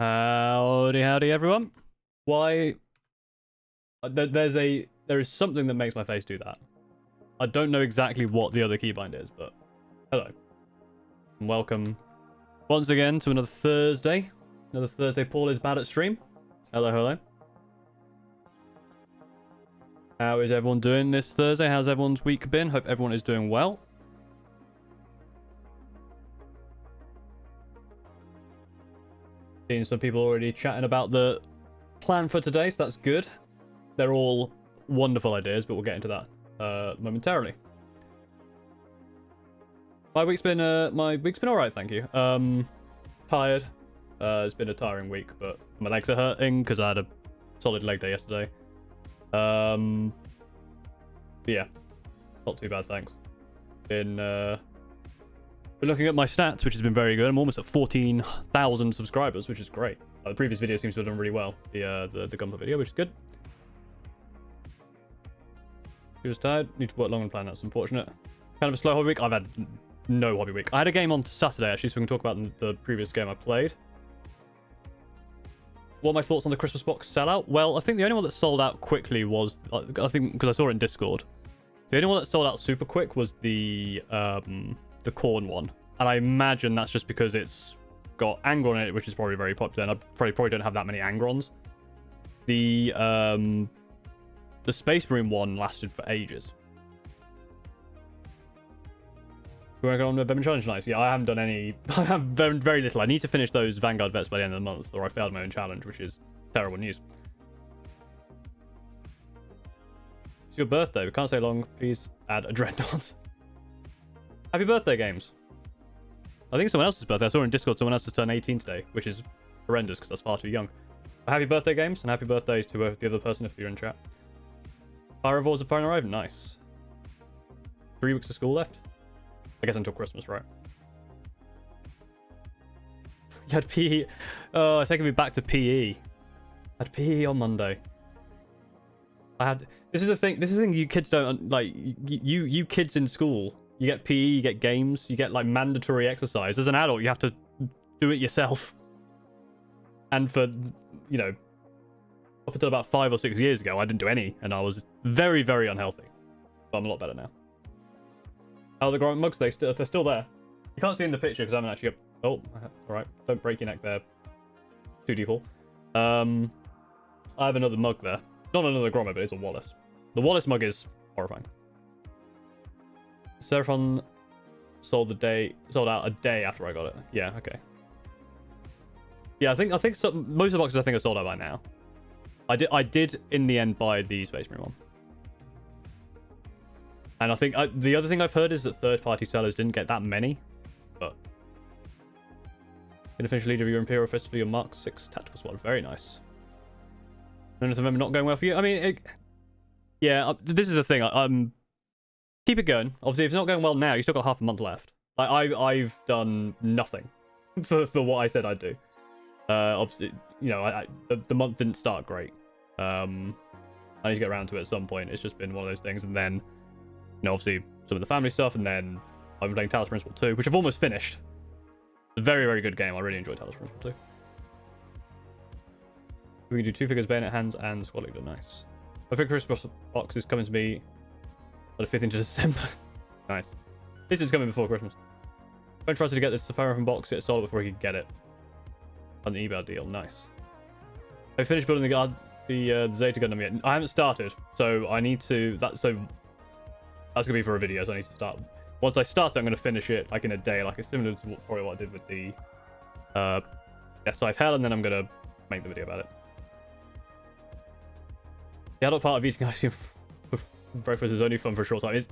Howdy everyone. Why there is something that makes my face do that. I don't know exactly what the other keybind is, but hello. And welcome once again to another Thursday. Another Thursday Paul is bad at stream. Hello. How is everyone doing this Thursday? How's everyone's week been? Hope everyone is doing well. Seeing some people already chatting about the plan for today, so that's good. They're all wonderful ideas, but we'll get into that momentarily. My week's been alright, thank you. Tired. It's been a tiring week, but my legs are hurting because I had a solid leg day yesterday. But yeah, not too bad, thanks. Been looking at my stats, which has been very good. I'm almost at 14,000 subscribers, which is great. The previous video seems to have done really well. The Gunpla video, which is good. He was tired. Need to work long and plan. That's unfortunate. Kind of a slow hobby week. I've had no hobby week. I had a game on Saturday actually, so we can talk about the previous game I played. What are my thoughts on the Christmas box sellout? Well, I think the only one that sold out quickly was, I think, because I saw it in Discord. The only one that sold out super quick was the corn one, and I imagine that's just because it's got Angron in it, which is probably very popular, and I probably don't have that many Angrons. The Space Marine one lasted for ages. We're working on the Bevan Challenge. Nice. Yeah, I haven't done any. I have very, very little. I need to finish those Vanguard vets by the end of the month, or I failed my own challenge, which is terrible news. It's your birthday. We can't stay long. Please add a Dreadnought. Happy birthday, games. I think it's someone else's birthday. I saw in Discord someone else has turned 18 today, which is horrendous because that's far too young. But happy birthday, games, and happy birthday to the other person if you're in chat. Fire rewards have finally arrived. Nice. 3 weeks of school left. I guess until Christmas, right? You had PE. Oh, it's taking me back to PE. I had PE on Monday. I had. This is the thing. This is the thing you kids don't like. You kids in school. You get PE. You get games. You get like mandatory exercise. As an adult, you have to do it yourself. And for up until about 5 or 6 years ago, I didn't do any, and I was very, very unhealthy. But I'm a lot better now. Oh, the grommet mugs, they're still there. You can't see in the picture because I haven't actually... Oh, alright. Don't break your neck there. 2d4. I have another mug there. Not another grommet, but it's a Wallace. The Wallace mug is horrifying. Seraphon sold out a day after I got it. Yeah, okay. Yeah, I think most of the boxes I think are sold out by now. I did in the end buy the Space Marine one. And I think the other thing I've heard is that third-party sellers didn't get that many, but gonna finish leader of your Imperial Fist for your Mark 6 tactical squad. Very nice. None of them not going well for you. I mean, yeah. This is the thing. Keep it going. Obviously, if it's not going well now, you still got half a month left. I've done nothing for what I said I'd do. Obviously, the month didn't start great. I need to get around to it at some point. It's just been one of those things, and then. Obviously, some of the family stuff, and then I've been playing Talos Principle 2, which I've almost finished. It's a very, very good game. I really enjoyed Talos Principle 2. We can do 2 figures, bayonet hands, and squad leader. Nice. My figure Christmas box is coming to me on the 15th of December. Nice. This is coming before Christmas. I'm trying to get this Seraphon box, get it sold before he could get it. On the eBay deal. Nice. I finished building the Zeta Gundam yet. I haven't started, so I need to... That's going to be for a video, so I need to start. Once I start it, I'm going to finish it like in a day, like it's similar to probably what I did with the Scythe Hell, and then I'm going to make the video about it. The adult part of eating ice cream for breakfast is only fun for a short time. It's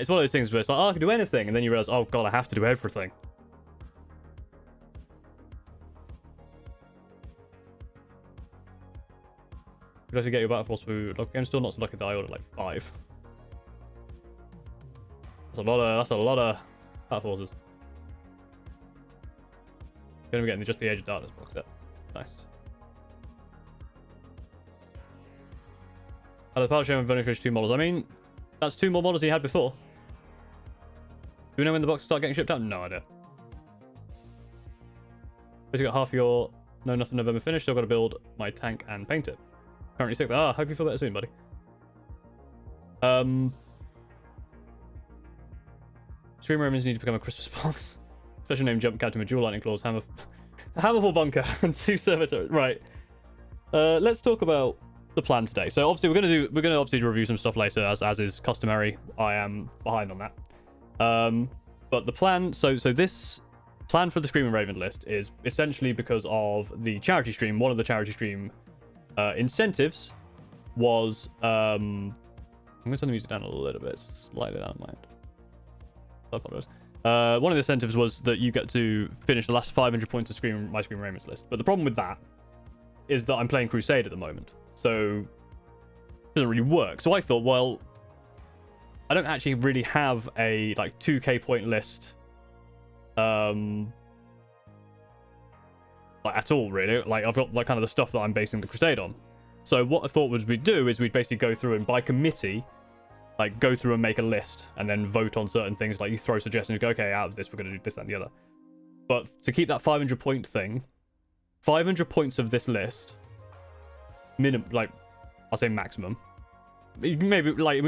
one of those things where it's like, oh, I can do anything, and then you realize, oh god, I have to do everything. Would you like to get your Battle Force food? I'm still not so lucky that I ordered like 5. That's a lot of Battle Forces. Gonna be getting just the Age of Darkness box set. Nice. Out of the Pilot Shame, I've only finished 2 models. I mean, that's 2 more models than you had before. Do we know when the boxes start getting shipped out? No idea. Basically got half your No Nothing November finished. Still got to build my tank and paint it. Currently 6. Hope you feel better soon, buddy. Stream Romans need to become a Christmas box. Special name Jump Captain with dual lightning claws, Hammerful Bunker, and 2 servitors. Right. Let's talk about the plan today. So obviously we're gonna obviously review some stuff later, as is customary. I am behind on that. But the plan, so this plan for the Screaming Raven list is essentially because of the charity stream. One of the charity stream incentives was I'm gonna turn the music down a little bit, slightly down my end. I apologize. One of the incentives was that you get to finish the last 500 points of my Screaming Ravens list. But the problem with that is that I'm playing Crusade at the moment, so it doesn't really work. So I thought, well, I don't actually really have a like 2k point list, like at all really. Like I've got like kind of the stuff that I'm basing the Crusade on. So what I thought we'd do is we'd basically go through and by committee, like go through and make a list and then vote on certain things. Like you throw suggestions, go, okay, out of this we're going to do this, that, and the other. But to keep that 500 point thing, 500 points of this list, minimum, like I'll say maximum, maybe like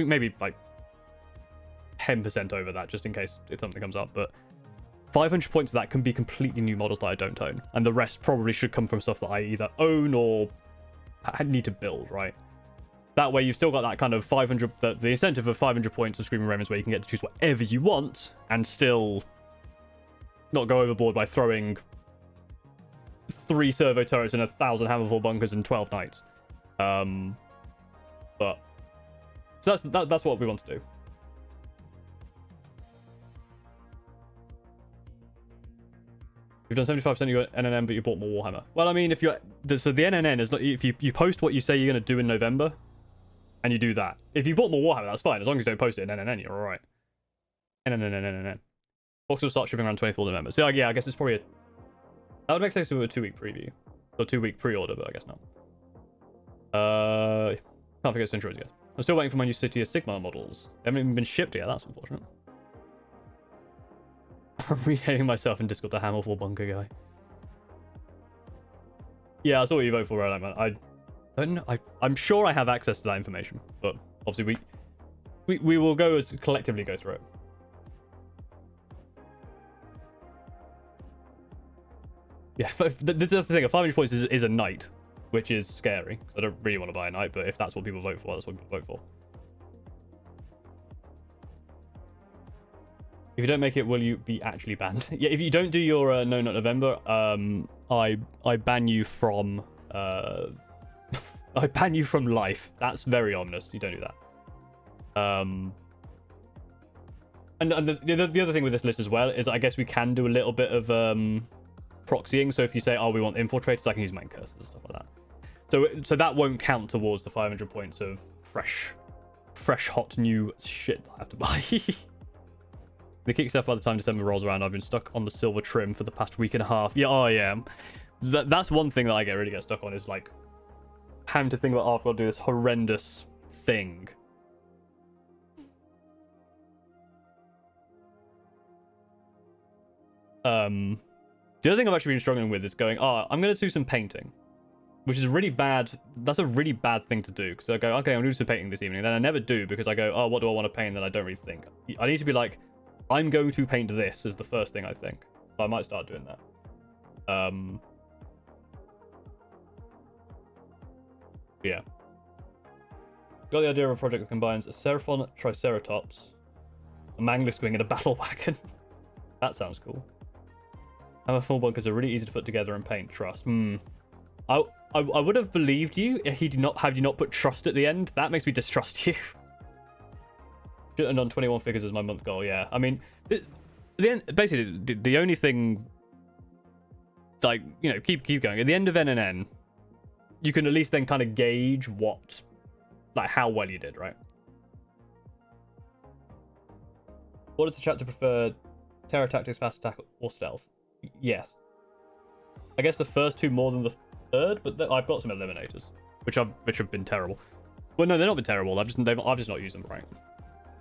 10% over that, just in case if something comes up. But 500 points of that can be completely new models that I don't own, and the rest probably should come from stuff that I either own or I need to build, right? That way you've still got that kind of 500, the incentive of 500 points of Screaming Ravens where you can get to choose whatever you want and still not go overboard by throwing 3 servo turrets and 1,000 Hammerfall bunkers and 12 knights. But so that's what we want to do. You've done 75% of your NNN, but you bought more Warhammer. Well, I mean, if you're so the NNN is not, if you post what you say you're going to do in November, and you do that. If you bought more Warhammer, that's fine. As long as you don't post it in NNN, you're all right. NNN. Box will start shipping around 24th November. So yeah, I guess it's probably that would make sense to a 2-week preview, or 2-week pre-order, but I guess not. Can't forget Centurions yet. I'm still waiting for my new City of Sigmar models. They haven't even been shipped yet. That's unfortunate. I'm renaming myself in Discord to Hammerfall Bunker Guy. Yeah, I saw what you vote for, right, man. I don't know. I'm sure I have access to that information, but obviously we will collectively go through it. Yeah, that's the thing. A 500 points is a knight, which is scary because I don't really want to buy a knight, but if that's what people vote for, that's what people vote for. If you don't make it, will you be actually banned? Yeah, if you don't do your No Not November, I ban you from I ban you from life. That's very ominous. You don't do that. And the other thing with this list as well is I guess we can do a little bit of proxying. So if you say, oh, we want infiltrators, I can use main curses and stuff like that. So that won't count towards the 500 points of fresh, hot, new shit that I have to buy. The kickstart by the time December rolls around, I've been stuck on the silver trim for the past week and a half. Yeah, oh yeah. That's one thing that I really get stuck on is like having to think about, oh, I've got to do this horrendous thing. The other thing I've actually been struggling with is going, oh, I'm going to do some painting, which is really bad. That's a really bad thing to do because I go, okay, I'm going to do some painting this evening. Then I never do because I go, oh, what do I want to paint? Then I don't really think. I need to be like, I'm going to paint this as the first thing I think. So I might start doing that. Yeah. Got the idea of a project that combines a Seraphon Triceratops, a Mangler Wing, and a Battle Wagon. That sounds cool. Hammerfall bunkers are really easy to put together and paint. Trust. I would have believed you if he did not have you not put trust at the end. That makes me distrust you. Shouldn't have done 21 figures as my month goal. Yeah, I mean, basically the only thing, like, you know, keep going. At the end of NNN, you can at least then kind of gauge what, like, how well you did, right? What does the chapter prefer? Terror tactics, fast attack, or stealth? Yes. I guess the first two more than the third, but I've got some eliminators, which have been terrible. Well, no, they're not been terrible. I've just not used them right.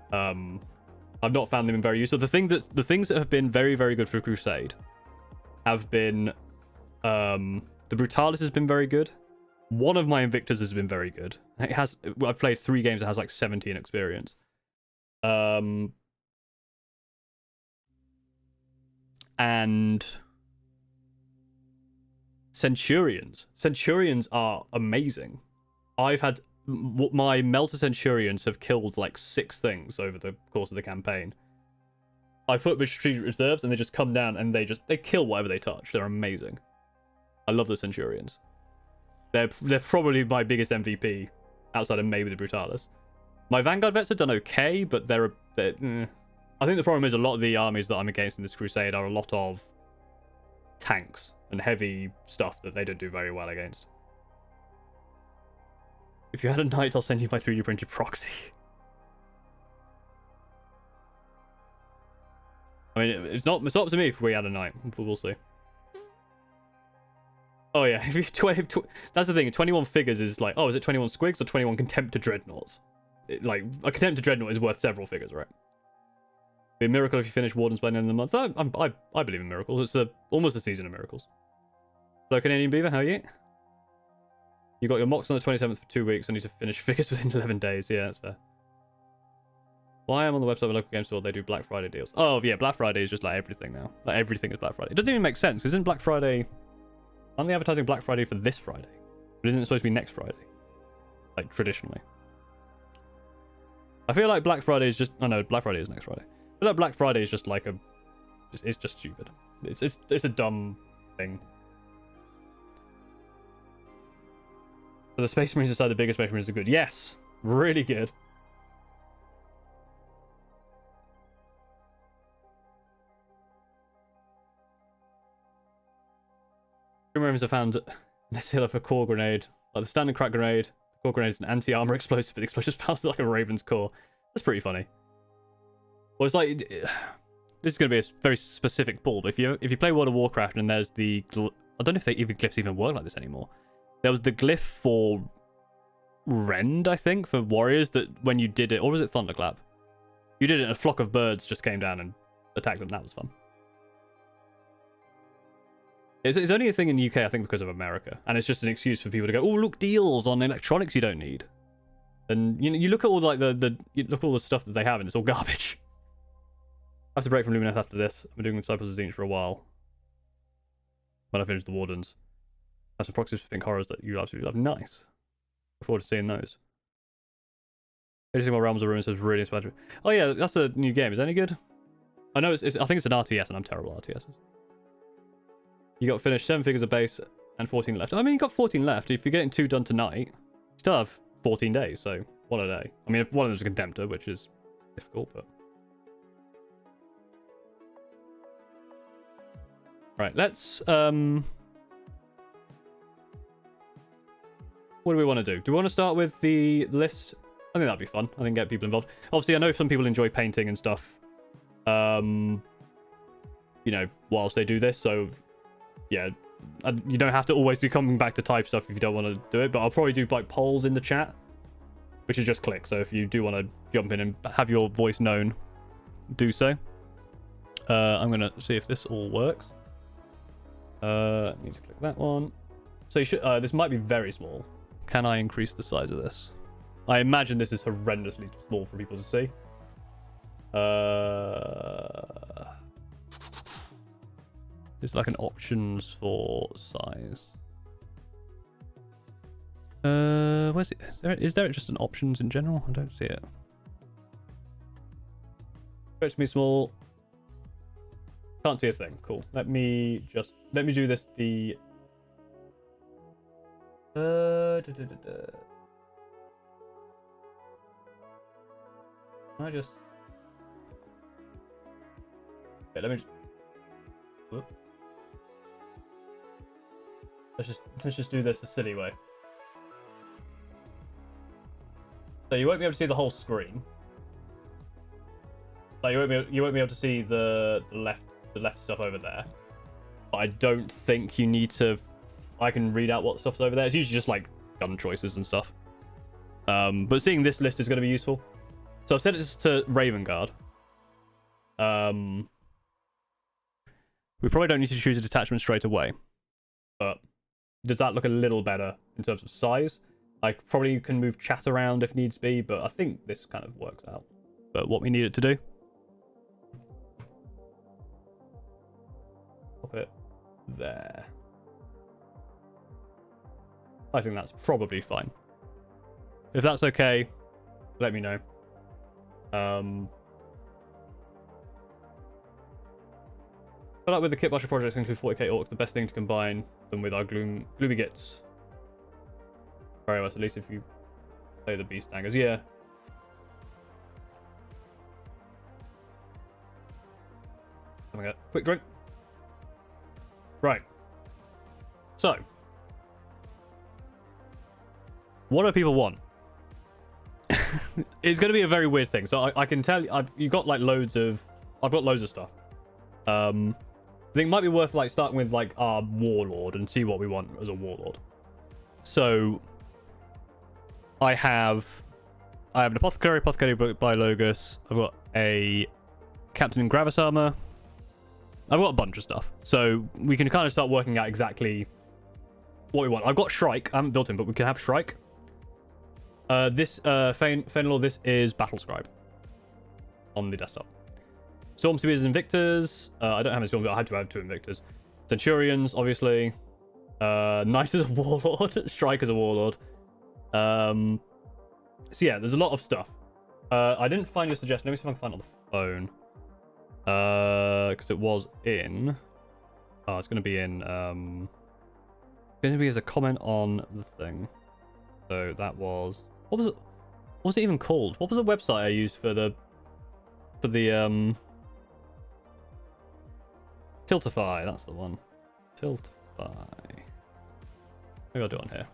I've not found them very useful. The things that have been very, very good for Crusade have been the Brutalis has been very good. One of my Invictus has been very good. I've played 3 games that has like 17 experience. And Centurions are amazing. I've had my Melter Centurions have killed like 6 things over the course of the campaign. I put strategic reserves and they just come down and they kill whatever they touch. They're amazing. I love the Centurions. They're probably my biggest MVP outside of maybe the Brutalis. My Vanguard vets have done okay, but I think the problem is a lot of the armies that I'm against in this Crusade are a lot of tanks and heavy stuff that they don't do very well against. If you had a knight, I'll send you my 3D printed proxy. I mean, it's not up to me if we had a knight. We'll see. Oh yeah, if you that's the thing. 21 figures is like, oh, is it 21 squigs or 21 Contemptor Dreadnoughts? Like a Contemptor Dreadnought is worth several figures, right? It'd be a miracle if you finish Wardens by the end of the month. I believe in miracles. It's almost a season of miracles. Hello, Canadian Beaver. How are you? You got your mocks on the 27th for 2 weeks. I need to finish figures within 11 days. Yeah, that's fair. Why I'm on the website of a local game store, they do Black Friday deals. Oh yeah, Black Friday is just like everything now. Like everything is Black Friday. It doesn't even make sense. Isn't Black Friday? Aren't they advertising Black Friday for this Friday? But isn't it supposed to be next Friday? Like traditionally. I feel like Black Friday is just... Oh no, Black Friday is next Friday. I feel like Black Friday is just like a... It's just stupid. It's a dumb thing. But the Space Marines inside the biggest Space Marines are good. Yes! Really good. Marines are found this hill of a core grenade. Like the standard crack grenade. The core grenade is an anti-armor explosive, but the explosive bounces like a Raven's core. That's pretty funny. Well, it's like... This is going to be a very specific pull, but if you play World of Warcraft and there's the... I don't know if glyphs even work like this anymore. There was the glyph for Rend, I think, for warriors, that when you did it... Or was it Thunderclap? You did it and a flock of birds just came down and attacked them. That was fun. It's only a thing in the UK, I think, because of America. And it's just an excuse for people to go, oh, look, deals on electronics you don't need. And you look at all like you look at all the stuff that they have, and it's all garbage. I have to break from Lumineth after this. I've been doing Disciples of Zinch for a while. When I finish the Wardens. I have some proxies for Pink Horrors that you absolutely love. Nice. Look forward to seeing those. Anything more Realms of Ruins is really inspired. Oh yeah, that's a new game. Is that any good? I know I think it's an RTS, and I'm terrible at RTSs. You got finished 7 figures of base and 14 left. I mean, you got 14 left. If you're getting 2 done tonight, you still have 14 days, so one a day. I mean, if one of them's a Contemptor, which is difficult, but... Right, let's... What do we want to do? Do we want to start with the list? I think that'd be fun. I think get people involved. Obviously, I know some people enjoy painting and stuff. You know, whilst they do this, so... Yeah, you don't have to always be coming back to type stuff if you don't want to do it, but I'll probably do like polls in the chat, which is just click. So if you do want to jump in and have your voice known, do so. I'm gonna see if this all works. I need to click that one. So you should. This might be very small. Can I increase the size of this? I imagine this is horrendously small for people to see. There's like an options for size. Where's it? Is there just an options in general? I don't see it. Stretch me small. Can't see a thing. Cool. Let me do this. The I just. Okay, let me. Whoop. Let's just do this the silly way. So you won't be able to see the whole screen. Like you won't be able to see the left stuff over there. But I don't think you need to. I can read out what stuff's over there. It's usually just like gun choices and stuff. But seeing this list is going to be useful. So I've set it to Raven Guard. We probably don't need to choose a detachment straight away, but does that look a little better in terms of size? I probably can move chat around if needs be, but I think this kind of works out. But what we need it to do. Pop it there. I think that's probably fine. If that's okay, let me know. But like with the Kitbusher projects include 40k orcs, the best thing to combine them with our gloomy gits. Very much, at least if you play the beast dangers, yeah. Having a quick drink. Right. So, what do people want? It's going to be a very weird thing. So I can tell you, you've got like I've got loads of stuff. I think it might be worth like starting with like our warlord and see what we want as a warlord. So I have an apothecary by Logus. I've got a captain in Gravis armor. I've got a bunch of stuff, so we can kind of start working out exactly what we want. I've got Shrike. I haven't built him, but we can have Shrike. This Fenelor, this is Battle Scribe on the desktop. Storm Spears and Invictors. I don't have any Storm Spears. I had to have 2 Invictors. Centurions, obviously. Knight is a warlord. Strike is a warlord. So yeah, there's a lot of stuff. I didn't find your suggestion. Let me see if I can find it on the phone. Because it was in. Oh, it's going to be in. It's going to be as a comment on the thing. So that was. What was it? What was it even called? What was the website I used for the Tiltify? That's the one. Tiltify. Maybe I'll do it on here.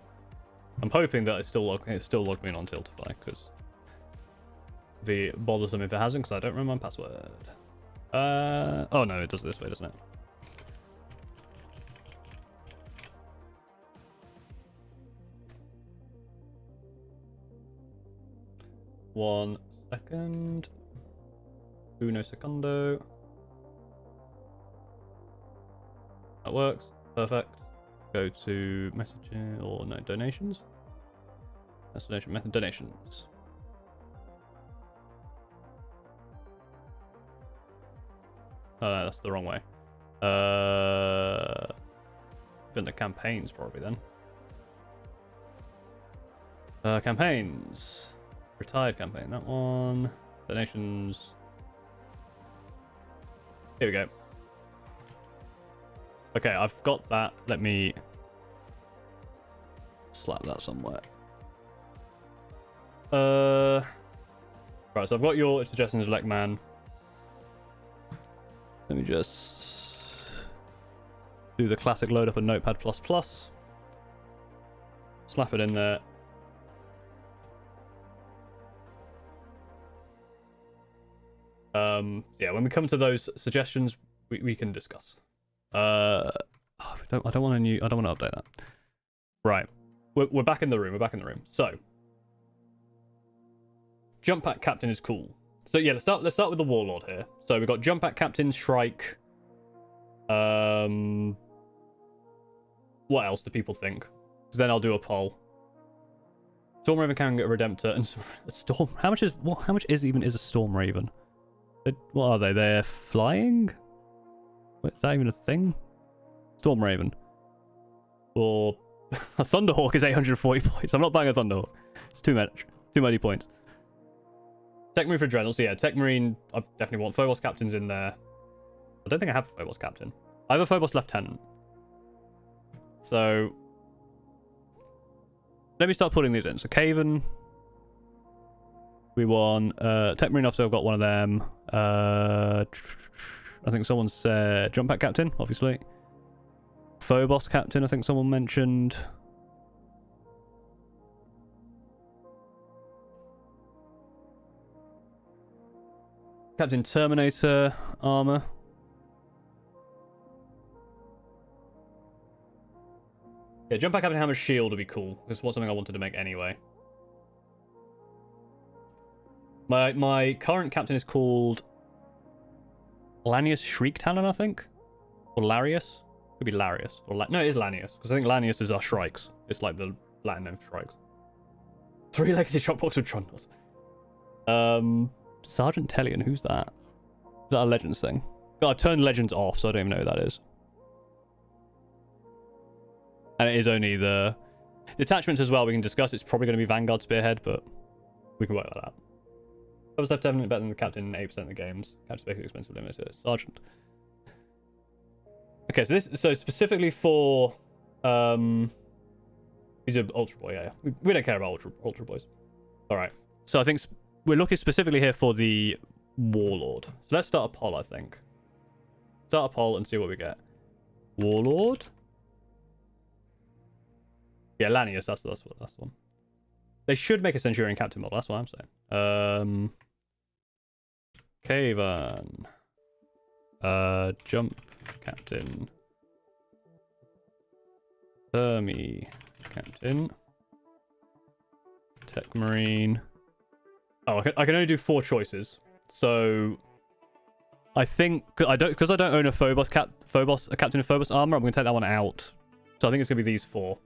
I'm hoping that it's still logged me in on Tiltify, because it'd be bothersome if it hasn't, because I don't remember my password. Oh no, it does it this way, doesn't it? One second. Uno secondo. That works. Perfect. Go to messaging, or no, donations. Destination method, donations. Oh no, that's the wrong way. Been the campaigns probably then. Campaigns. Retired campaign, that one. Donations. Here we go. Okay, I've got that. Let me slap that somewhere. Right, so I've got your suggestions, Lekman. Let me just do the classic load up a Notepad++. Slap it in there. Yeah, when we come to those suggestions, we can discuss. I don't want to update that. Right, we're back in the room. So, jump pack captain is cool. So yeah, let's start with the warlord here. So we've got jump pack captain, Shrike. What else do people think? So then I'll do a poll. Storm Raven can get a Redemptor and a Storm. How much is a Storm Raven? What are they? They're flying? Wait, is that even a thing? Storm Raven. Or a Thunderhawk is 840 points. I'm not buying a Thunderhawk. It's too much. Too many points. Tech Marine for Dreadnought. So yeah, Tech Marine, I definitely want Phobos Captains in there. I don't think I have a Phobos Captain. I have a Phobos Lieutenant. So let me start putting these in. So Caven. We want Tech Marine Officer, I've got one of them. I think someone said Jump Pack Captain, obviously. Phobos Captain, I think someone mentioned. Captain Terminator armor. Yeah, Jump Pack Captain Hammer Shield would be cool. This was something I wanted to make anyway. My current captain is called Lanius Shriek Talon, I think, or Larius. Could be Larius, or no, it is Lanius, because I think Lanius is our Shrikes. It's like the Latin name for Shrikes. 3 legacy Dropbox with Trundles. Sergeant Tellian, who's that? Is that a Legends thing? God, I've turned Legends off, so I don't even know who that is. And it is only the detachments as well. We can discuss. It's probably going to be Vanguard Spearhead, but we can work that out. I was definitely better than the captain in 8% of the games. Captain's basically expensive limited. Sergeant. Okay, so specifically for he's an Ultra Boy, yeah. We don't care about Ultra Boys. Alright. So I think we're looking specifically here for the Warlord. So let's start a poll, I think. Start a poll and see what we get. Warlord? Yeah, Lanius, that's the one. They should make a Centurion Captain model, that's what I'm saying. Cavan. Jump Captain. Thermi Captain. Tech Marine. Oh, I can only do 4 choices. So I think because I don't own a Phobos Captain of Phobos armor, I'm gonna take that one out. So I think it's gonna be these 4.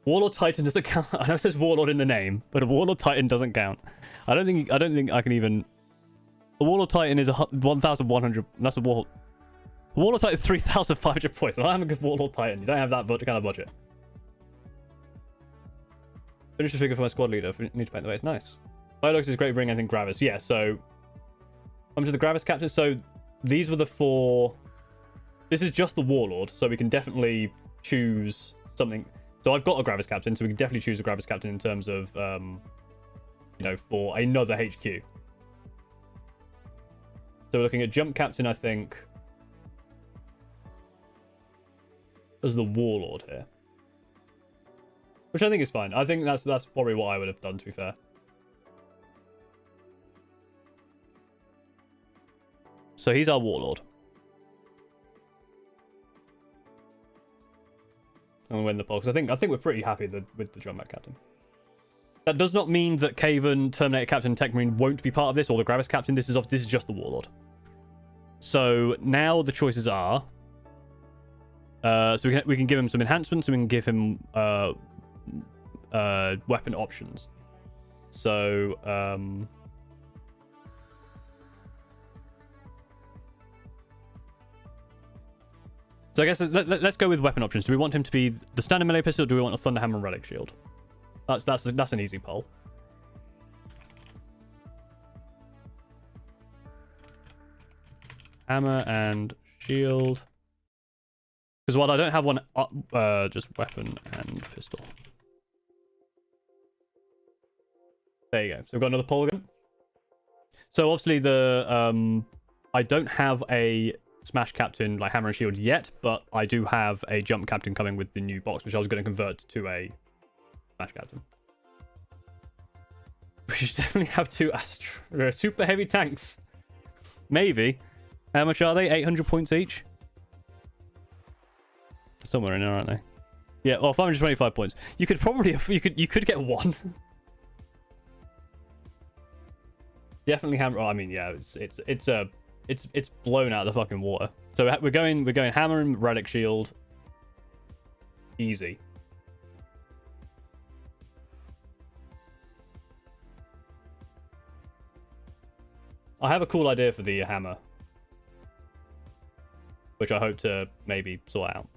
Warlord Titan doesn't count. I know it says Warlord in the name, but a Warlord Titan doesn't count. I don't think I can even. A Warlord Titan is 1,100. That's a Warlord. Warlord Titan is 3,500 points. I don't have a good Warlord Titan. You don't have that kind of budget. Finish the figure for my squad leader. Need to paint the base. Nice. Biolux is great. Bring anything Gravis. Yeah. So come to the Gravis captain. So these were the 4. This is just the Warlord, so we can definitely choose something. So I've got a Gravis captain, so we can definitely choose a Gravis captain in terms of, you know, for another HQ. So we're looking at jump captain, I think, as the Warlord here, which I think is fine. I think that's probably what I would have done, to be fair. So he's our Warlord. And we win the poll, because I think we're pretty happy with the jump captain. That does not mean that Caven, Terminator Captain, Tech Marine won't be part of this, or the Gravis Captain. This is just the Warlord. So now the choices are, so we can give him some enhancements, and we can give him weapon options. So so I guess let's go with weapon options. Do we want him to be the standard melee pistol, or do we want a Thunderhammer and Relic Shield? That's an easy poll. Hammer and shield. Because while I don't have one, just weapon and pistol. There you go. So we've got another poll again. So obviously the I don't have a Smash Captain like Hammer and Shield yet, but I do have a Jump Captain coming with the new box, which I was going to convert to a Smash Captain. We should definitely have 2 super heavy tanks. Maybe. How much are they? 800 points each? Somewhere in there, aren't they? Yeah, well, 525 points. You could probably you could get 1. Definitely hammer. Oh, I mean, yeah, it's blown out of the fucking water. So we're going Hammer and Relic Shield. Easy. I have a cool idea for the hammer, which I hope to maybe sort out.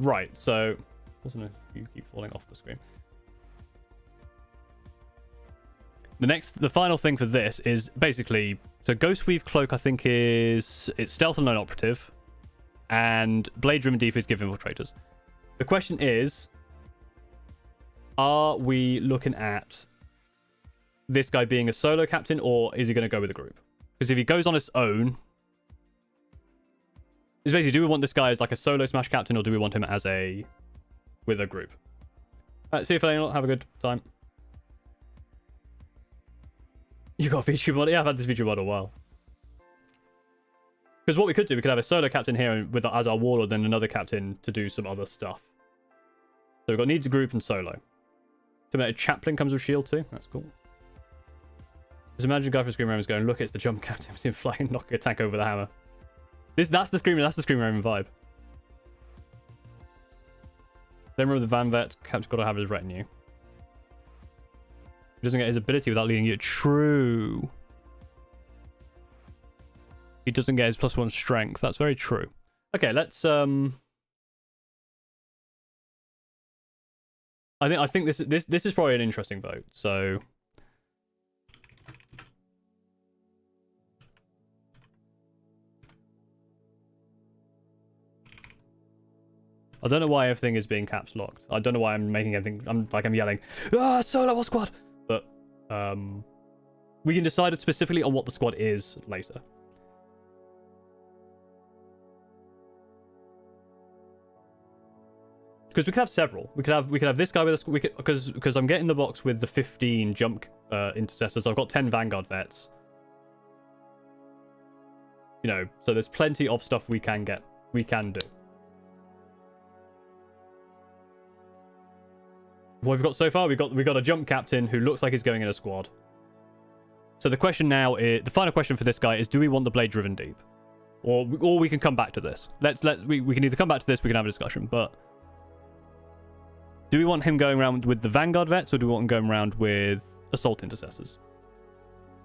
Right, so you keep falling off the screen. The final thing for this is basically, so Ghostweave Cloak, I think it's stealth and lone operative, and Blade Driven Deep is give infiltrators. The question is, are we looking at this guy being a solo captain, or is he going to go with a group? Because if he goes on his own, it's basically, do we want this guy as like a solo Smash Captain, or do we want him as with a group? Alright, see you later. Have a good time. You got a feature mod? Yeah, I've had this feature mod a while. Because what we could do, we could have a solo captain here as our warlord, then another captain to do some other stuff. So we've got needs a group and solo. Terminator Chaplain comes with shield too. That's cool. Just imagine a guy from Scream Raven going, look, it's the jump captain. He's flying, knocking a tank over the hammer. That's the Scream Raven vibe. Don't remember the Van Vet. Captain got to have his retinue. He doesn't get his ability without leading you. True. He doesn't get his +1 strength. That's very true. Okay, let's I think this is probably an interesting vote. So I don't know why everything is being caps locked. I don't know why I'm making everything. I'm yelling, ah, solo squad. But we can decide specifically on what the squad is later. Because we could have several. We could have this guy with us. Because I'm getting the box with the 15 jump intercessors. So I've got 10 Vanguard vets. You know, so there's plenty of stuff we can get. We can do. What we've got so far, we got a jump captain who looks like he's going in a squad. So the question now is, the final question for this guy is, do we want the blade driven deep, or we can come back to this. We can either come back to this, we can have a discussion, but do we want him going around with the Vanguard vets, or do we want him going around with assault intercessors?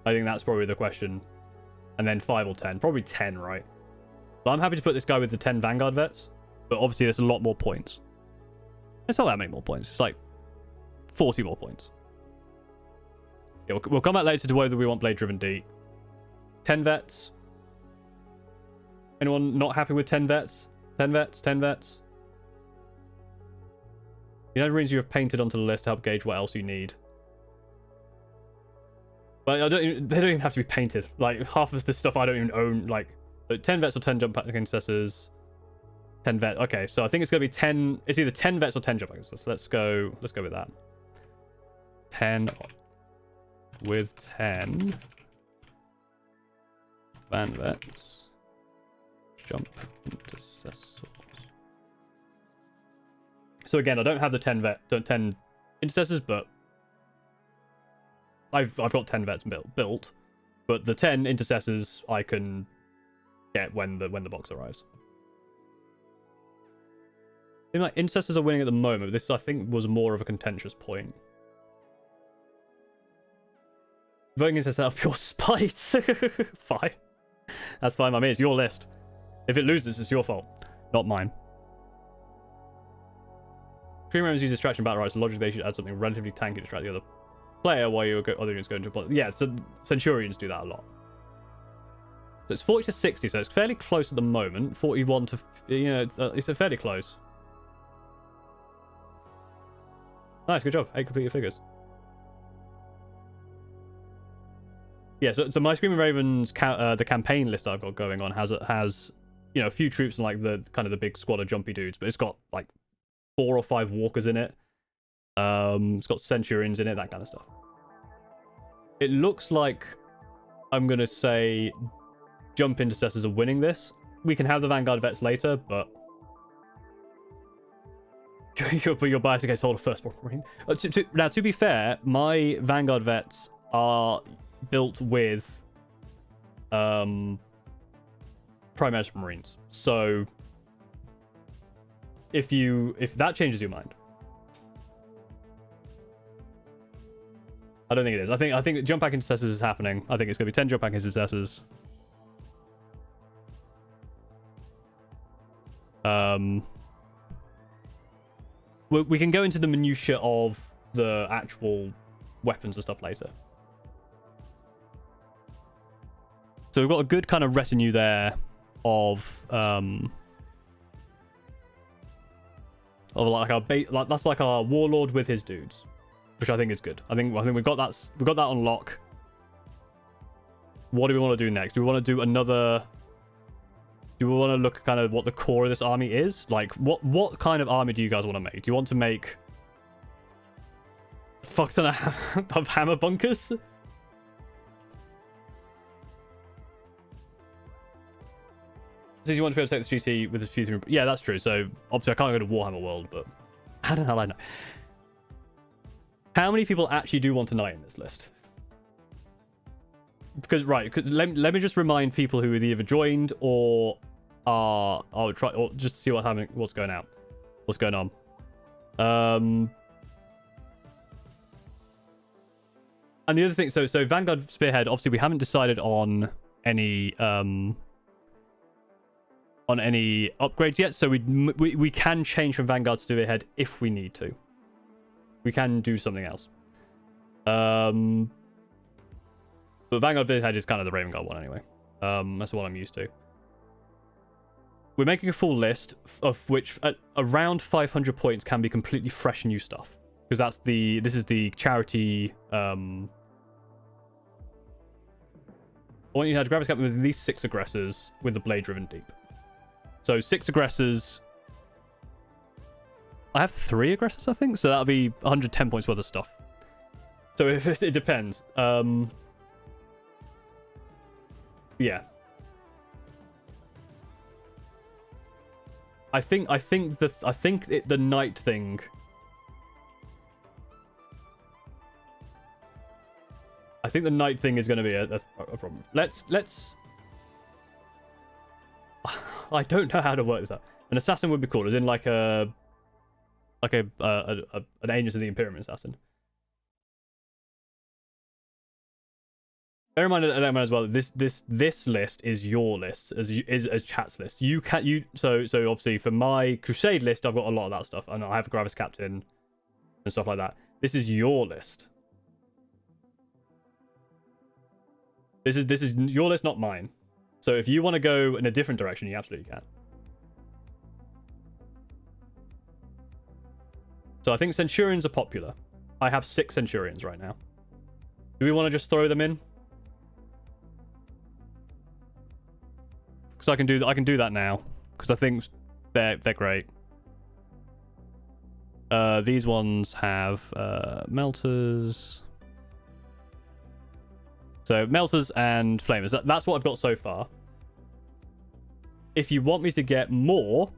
I think that's probably the question. And then 5 or 10, probably 10, right? But I'm happy to put this guy with the 10 Vanguard vets, but obviously there's a lot more points. It's not that many more points. It's like 40 more points. Yeah, we'll come back later to whether we want Blade Driven D. 10 vets. Anyone not happy with 10 vets? 10 vets, 10 vets. United Marines you have painted onto the list to help gauge what else you need. But they don't even have to be painted. Like, half of the stuff I don't even own. Like, so 10 vets or 10 jump pack intercessors. 10 vet. Okay, so I think it's going to be 10. It's either 10 vets or 10 jump pack intercessors. So let's go with that. 10 with 10 van vets. Jump intercessors. So again, I don't have the 10 intercessors, but I've got 10 vets built, but the 10 intercessors I can get when the box arrives. I mean, like, intercessors are winning at the moment. This, I think, was more of a contentious point. Voting intercessor out of pure spite. Fine. That's fine by me. It's your list. If it loses, it's your fault, not mine. Stream rounds use distraction battle rights. Logic, they should add something relatively tanky to distract the other player while your other units go into play. Yeah, so Centurions do that a lot. So it's 40 to 60, so it's fairly close at the moment. 41 to, you know, it's fairly close. Nice, good job. 8 completed figures. Yeah, so my Screaming Ravens, the campaign list I've got going on has, you know, a few troops and like the kind of the big squad of jumpy dudes, but it's got like 4 or 5 walkers in it. It's got Centurions in it, that kind of stuff. It looks like I'm gonna say jump intercessors are winning this. We can have the Vanguard vets later, but you're biased against all the firstborn marine. Now, to be fair, my Vanguard vets are built with Prime Minister Marines. So if that changes your mind, I don't think it is. I think jump pack intercessors is happening. I think it's going to be 10 jump pack intercessors. We can go into the minutiae of the actual weapons and stuff later. So we've got a good kind of retinue there of like our that's like our warlord with his dudes, which I think is good. I think we've got that on lock. What do we want to do next? Do we want to do another? Do we want to look kind of what the core of this army is? Like, what kind of army do you guys want to make? Do you want to make a fuck ton of hammer bunkers? So you want to be able to take this GT with a few... Yeah, that's true. So, obviously, I can't go to Warhammer World, but... How the hell I know? How many people actually do want a knight in this list? Because, right, let me just remind people who have either joined or are... or just to see what's going on. And the other thing... So Vanguard Spearhead, obviously, we haven't decided on any... on any upgrades yet, so we can change from Vanguard to Spearhead if we need to. We can do something else. But Vanguard Spearhead is kind of the Raven Guard one anyway. That's what I'm used to. We're making a full list of which at around 500 points can be completely fresh new stuff, because this is the charity. I want you to have grab a captain with at least 6 aggressors with the Blade Driven Deep. So 6 aggressors. I have 3 aggressors, I think. So that'll be 110 points worth of stuff. So it depends. Yeah. I think the knight thing. I think the knight thing is going to be a problem. Let's. I don't know how to work this out. An assassin would be cool, as in like an agent of the Imperium assassin. Bear in mind as well. This list is your list, is chat's list. So obviously for my Crusade list, I've got a lot of that stuff, and I have a Gravis Captain and stuff like that. This is your list. This is your list, not mine. So if you want to go in a different direction, you absolutely can. So I think Centurions are popular. I have 6 Centurions right now. Do we want to just throw them in? Because I can do that now. Because I think they're great. These ones have melters. So melters and flamers. That's what I've got so far. If you want me to get more,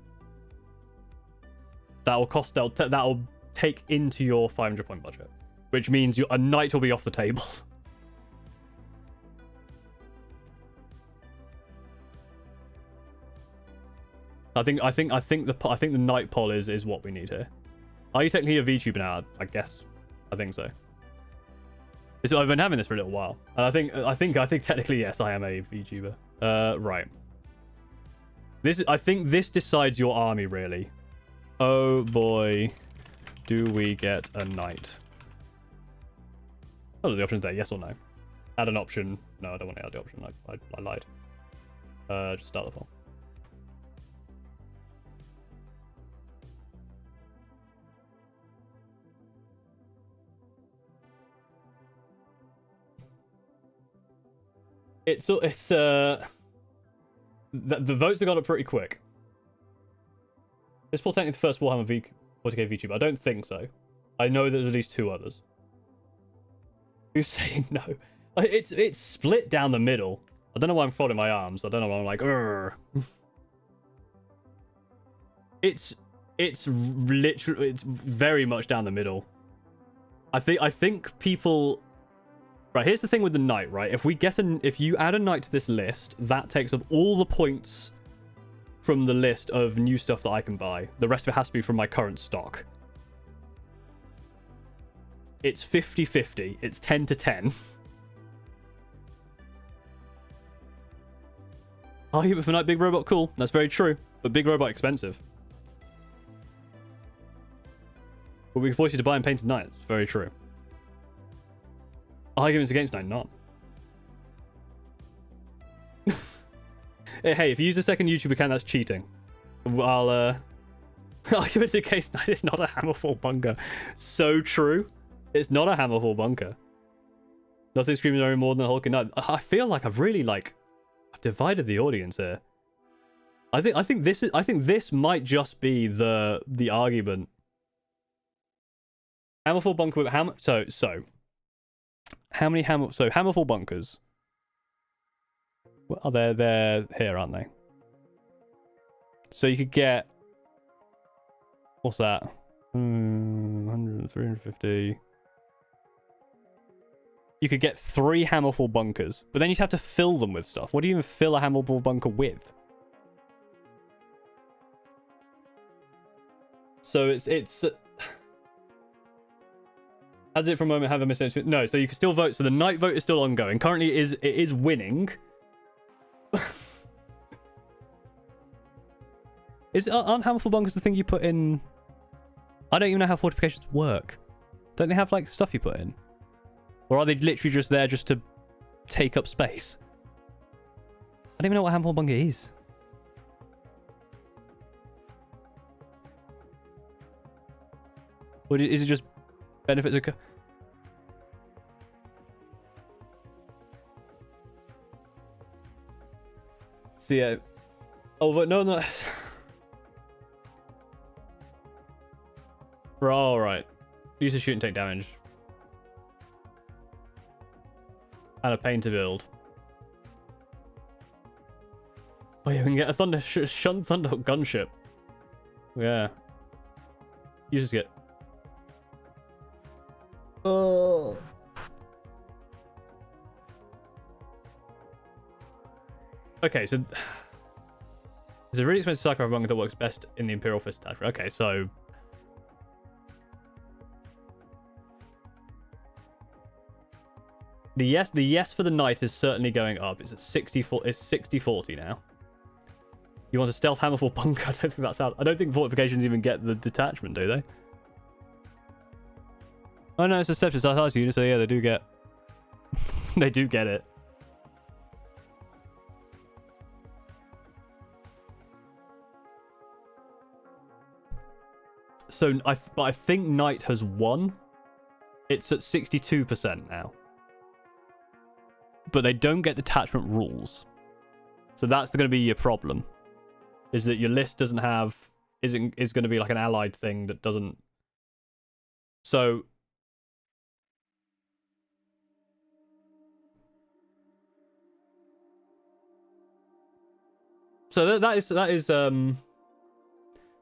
that'll take into your 500 point budget, which means a knight will be off the table. I think the knight poll is what we need here. Are you technically a VTuber now? I guess. I think so. I've been having this for a little while, and I think technically yes, I am a VTuber. Right. I think this decides your army really. Oh boy, do we get a knight? What are the options there? Yes or no? Add an option. No, I don't want to add the option. I lied. Just start the poll. The votes have gone up pretty quick. Is Paul technically the first Warhammer 40k VTuber? I don't think so. I know there's at least 2 others. Who's saying no? It's split down the middle. I don't know why I'm folding my arms. I don't know why I'm like, Urgh. It's literally, it's very much down the middle. I think people. Right, here's the thing with the knight, right? If you add a knight to this list, that takes up all the points from the list of new stuff that I can buy. The rest of it has to be from my current stock. It's 50-50. It's 10-10. Argument for knight, big robot, cool. That's very true. But big robot expensive. But we can force you to buy and paint a knight. It's very true. Arguments against knight, none. Hey, if you use a second YouTube account, that's cheating. I'll arguments against knight is not a hammerfall bunker. So true. It's not a hammerfall bunker. Nothing screams any more than a hulking knight. I feel like I've really I've divided the audience here. I think this might just be the argument. Hammerfall bunker with hammer. So. How many hammerfall bunkers? Well, they're here, aren't they? So you could get, what's that? 100, 350. You could get 3 hammerfall bunkers, but then you'd have to fill them with stuff. What do you even fill a hammerfall bunker with? So it's. Has it for a moment have a mistake? No, so you can still vote. So the knight vote is still ongoing. Currently, it is winning. Aren't hammerfall bunkers the thing you put in? I don't even know how fortifications work. Don't they have like stuff you put in, or are they literally just there just to take up space? I don't even know what a hammerfall bunker is. Or is it just benefits of... So yeah. Oh, but no. All right. Use to shoot and take damage. And a pain to build. Oh yeah, we can get a Shun Thunder gunship. Yeah. You just get... Oh. Okay, so it's a really expensive Sakura bunker that works best in the Imperial Fist attack. Okay, so the yes for the knight is certainly going up. It's at 60-40 now. You want a stealth hammerfall bunker? I don't think that's out. I don't think fortifications even get the detachment, do they? Oh no, it's a Septus Artiles unit, so yeah, they do get... they do get it. So, but I think Knight has won. It's at 62% now. But they don't get detachment rules. So that's going to be your problem. Is that your list doesn't have... is going to be like an allied thing that doesn't... So... So that is Screaming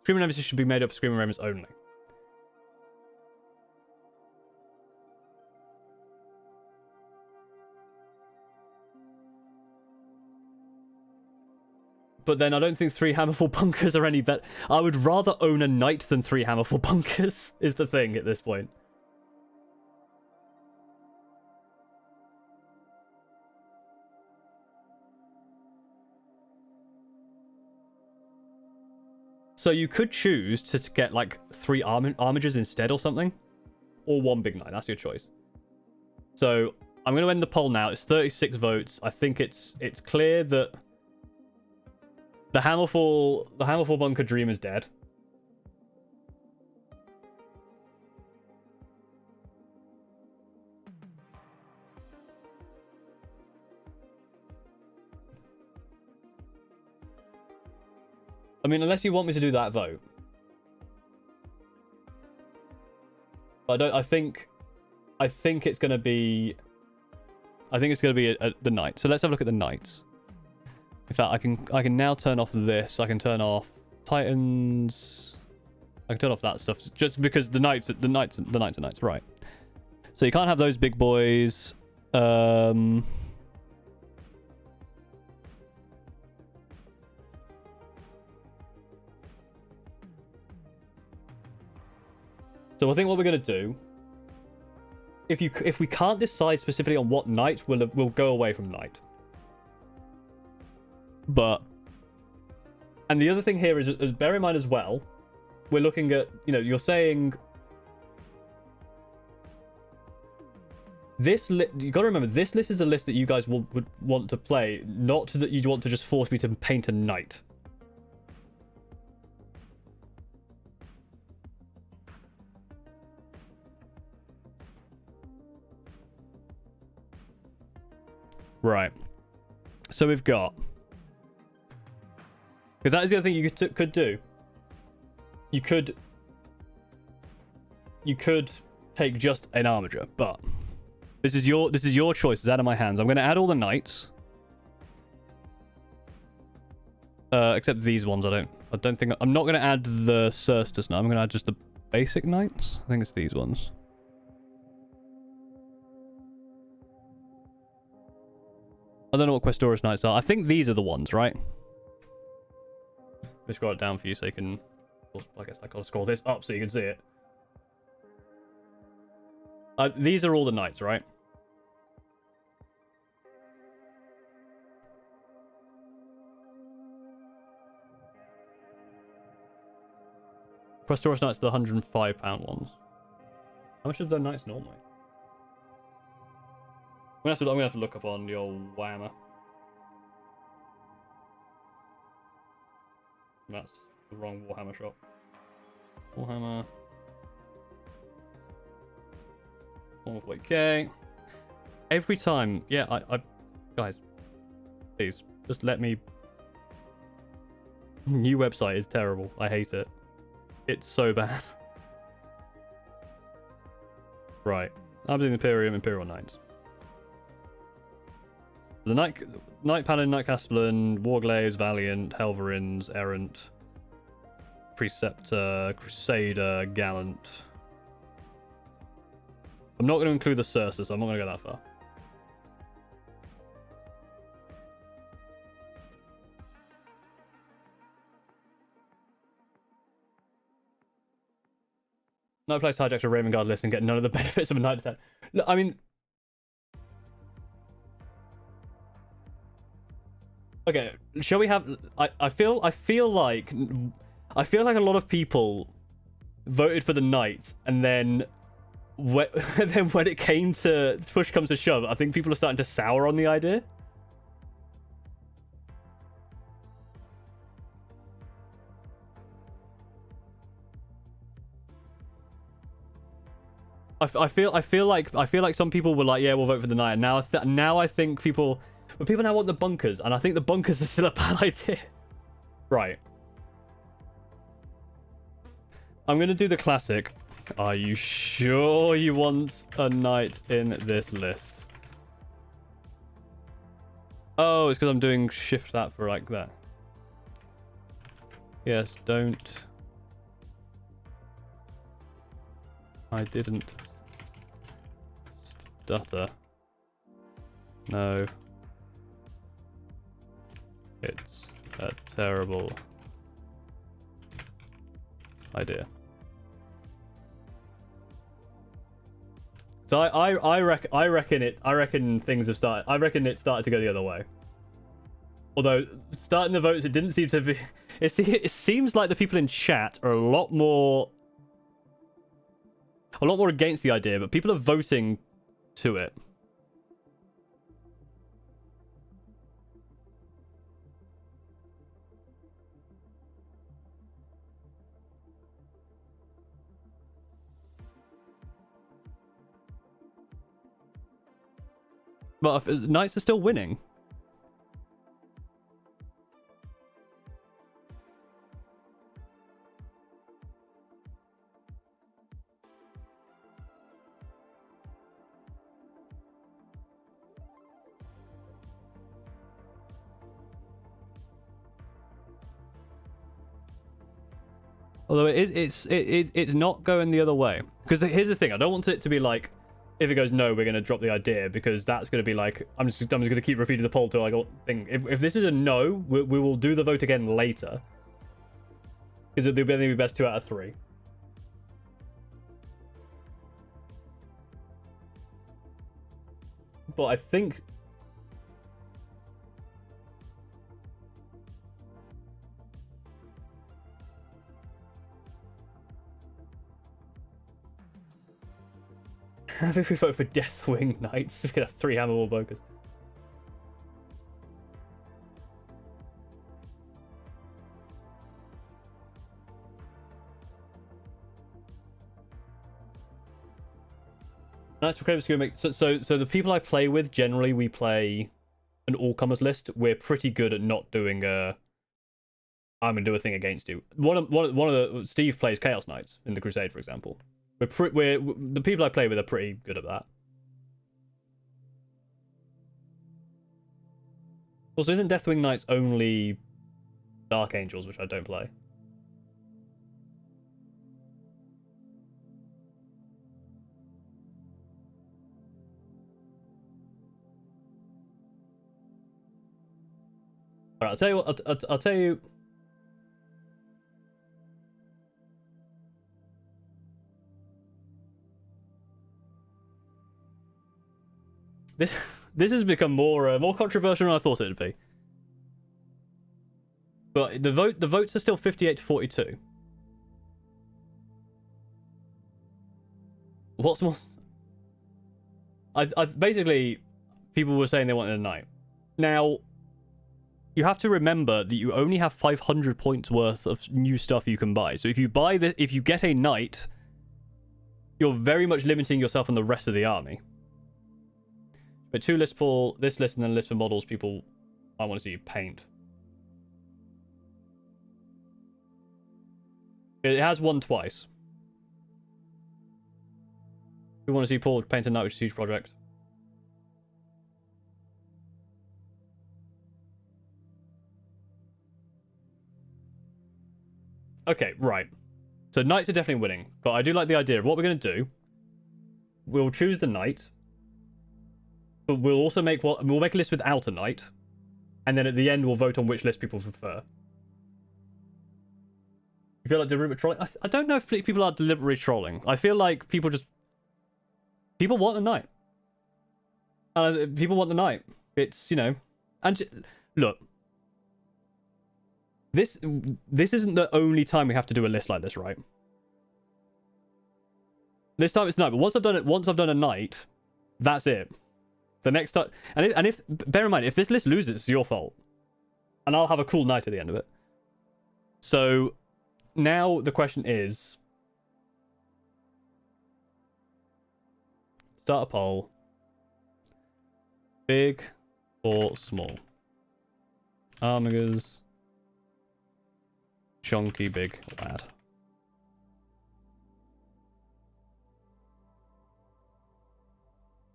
Nemesis should be made up of Screaming Ravens only. But then I don't think 3 Hammerfall Bunkers are any better. I would rather own a Knight than 3 Hammerfall Bunkers, is the thing at this point. So you could choose to get like 3 armigers instead or something. Or 1 big Knight, that's your choice. So I'm going to end the poll now. It's 36 votes. I think it's clear that the Hammerfall Bunker dream is dead. I mean, unless you want me to do that vote. I think it's going to be... I think it's going to be the Knight. So let's have a look at the Knights. In fact, I can now turn off this. I can turn off Titans. I can turn off that stuff just because the Knights are Knights, right? So you can't have those big boys. So I think what we're gonna do, if we can't decide specifically on what Knight, we'll go away from Knight. But, and the other thing here is bear in mind as well, we're looking at, you know, you're saying this you got to remember, this list is a list that you guys would want to play, not that you want to just force me to paint a Knight. Right. So we've got... because that is the other thing you could do. You could take just an armiger, but this is your choice. It's out of my hands. I'm going to add all the Knights. Except these ones. I don't think... I'm not going to add the Cerstus now. I'm going to add just the basic Knights. I think it's these ones. I don't know what Questoris Knights are. I think these are the ones, right? Let me scroll it down for you so you can... I guess I gotta scroll this up so you can see it. These are all the Knights, right? Questoris Knights are the £105 ones. How much are the Knights normally? I'm gonna have to look up on your Warhammer. That's the wrong Warhammer shop. Warhammer. 140k. Every time, yeah, I guys, please just let me. New website is terrible. I hate it. It's so bad. Right, I'm doing Imperial Knights. The Knight Paladin, Knight Castellan, Warglaves, Valiant, Helverins, Errant, Preceptor, Crusader, Gallant. I'm not going to include the Cersei, so I'm not going to go that far. Knight plays hijacks a Raven Guard list and get none of the benefits of a Knight attack. Look, I mean... okay, shall we have... I feel like a lot of people voted for the Knight and then then when it came to push comes to shove, I think people are starting to sour on the idea. I feel like some people were like, yeah, we'll vote for the knight. And now I think people now want the bunkers, and I think the bunkers are still a bad idea. Right. I'm gonna do the classic. Are you sure you want a knight in this list? Oh, it's because I'm doing shift that for like that. Yes, don't. I didn't stutter. No. It's a terrible idea. So I reckon things have started. I reckon it started to go the other way. Although starting the votes, it didn't seem to be. It seems like the people in chat are a lot more against the idea, but people are voting to it. But knights are still winning. Although it's not going the other way. Because here's the thing, I don't want it to be like, if it goes no, we're going to drop the idea, because that's going to be like, I'm just going to keep repeating the poll till I got thing. If this is a no, we will do the vote again later. Because it'll be best 2 out of 3. But I think... I think we vote for Deathwing Knights. We could have 3 Hammerwall bunkers. Knights for Kratos make so the people I play with, generally we play an all-comers list. We're pretty good at not doing I'm gonna do a thing against you. One of the Steve plays Chaos Knights in the Crusade, for example. We're the people I play with are pretty good at that. Also, isn't Deathwing Knights only Dark Angels, which I don't play? All right, I'll tell you what. I'll tell you. This has become more controversial than I thought it would be. But the votes are still 58 to 42. What's more? I basically, people were saying they wanted a knight. Now, you have to remember that you only have 500 points worth of new stuff you can buy. So if you get a knight, you're very much limiting yourself on the rest of the army. But 2 lists for this list and then a list for models, people I want to see you paint. It has won twice. We want to see Paul paint a knight, which is a huge project. Okay, right. So knights are definitely winning, but I do like the idea of what we're going to do. We'll choose the knight. But we'll also make we'll make a list without a knight, and then at the end we'll vote on which list people prefer. You feel like deliberate trolling? I don't know if people are deliberately trolling. I feel like people want a knight. People want the knight. It's, you know, and look, this isn't the only time we have to do a list like this, right? This time it's night, but once I've done a night, that's it. The next time, and if bear in mind, if this list loses, it's your fault, and I'll have a cool night at the end of it. So now the question is, start a poll. Big or small? Armigers. Chunky, big, lad.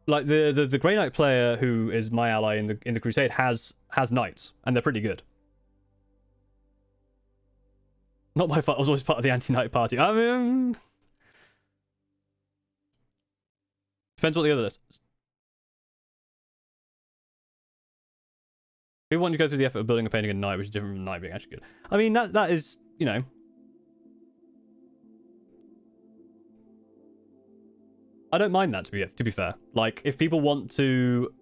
Like the Grey Knight player who is my ally in the Crusade has knights, and they're pretty good. Not my fault. I was always part of the anti-knight party. I mean, depends what the other list is. We want to go through the effort of building a painting a knight, which is different from knight being actually good. I mean, that is, you know. I don't mind that, to be fair. Like, if people want to,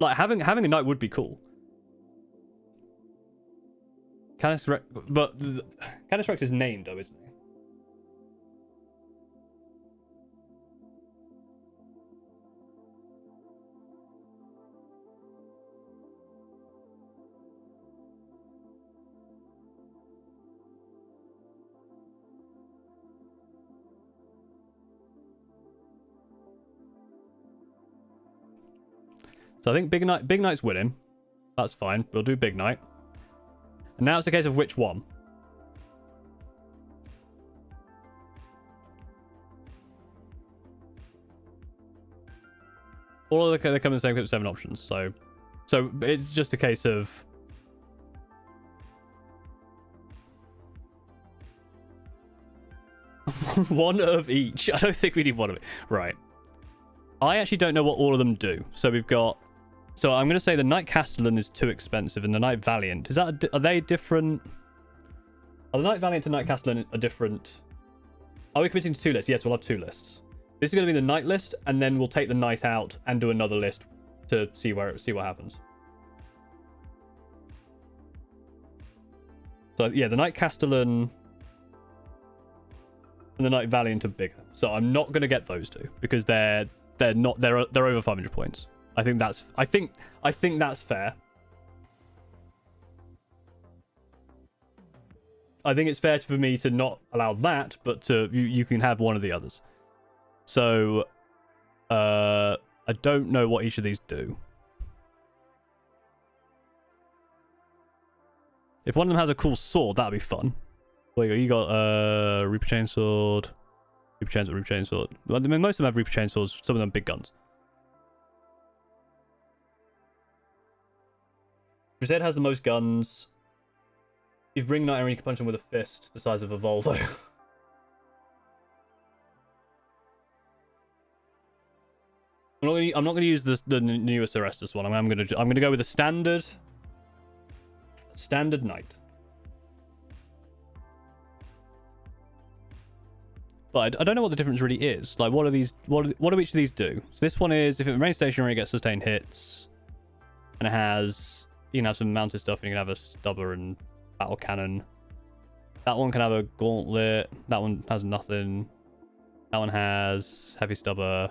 like, having a knight would be cool. Canis Rex, but Canis Rex is named though, isn't he? So I think Big Knight's winning. That's fine. We'll do Big Knight. And now it's a case of which one. All of they come in the same 7 options. So it's just a case of one of each. I don't think we need one of it. Right. I actually don't know what all of them do. So we've got. So I'm going to say the Knight Castellan is too expensive, and the Knight Valiant are they different? Are the Knight Valiant and Knight Castellan are different? Are we committing to 2 lists? Yes, we'll have 2 lists. This is going to be the Knight list, and then we'll take the Knight out and do another list to see what happens. So yeah, the Knight Castellan and the Knight Valiant are bigger. So I'm not going to get those 2 because they're over 500 points. I think that's fair. I think it's fair for me to not allow that, but to you can have one of the others. So I don't know what each of these do. If one of them has a cool sword, that'd be fun. Well, you got Reaper Chainsword, Reaper Chainsword. Well, I mean, most of them have Reaper Chainswords, some of them big guns. Crusade has the most guns. If Ring Knight, you can punch him with a fist the size of a Volvo. I'm not gonna use the newest Orestes one. I'm gonna go with a standard knight. But I don't know what the difference really is. Like, what are these? What do each of these do? So this one is if it remains stationary, it gets sustained hits, and it has. You can have some mounted stuff, and you can have a stubber and battle cannon. That one can have a gauntlet. That one has nothing. That one has heavy stubber.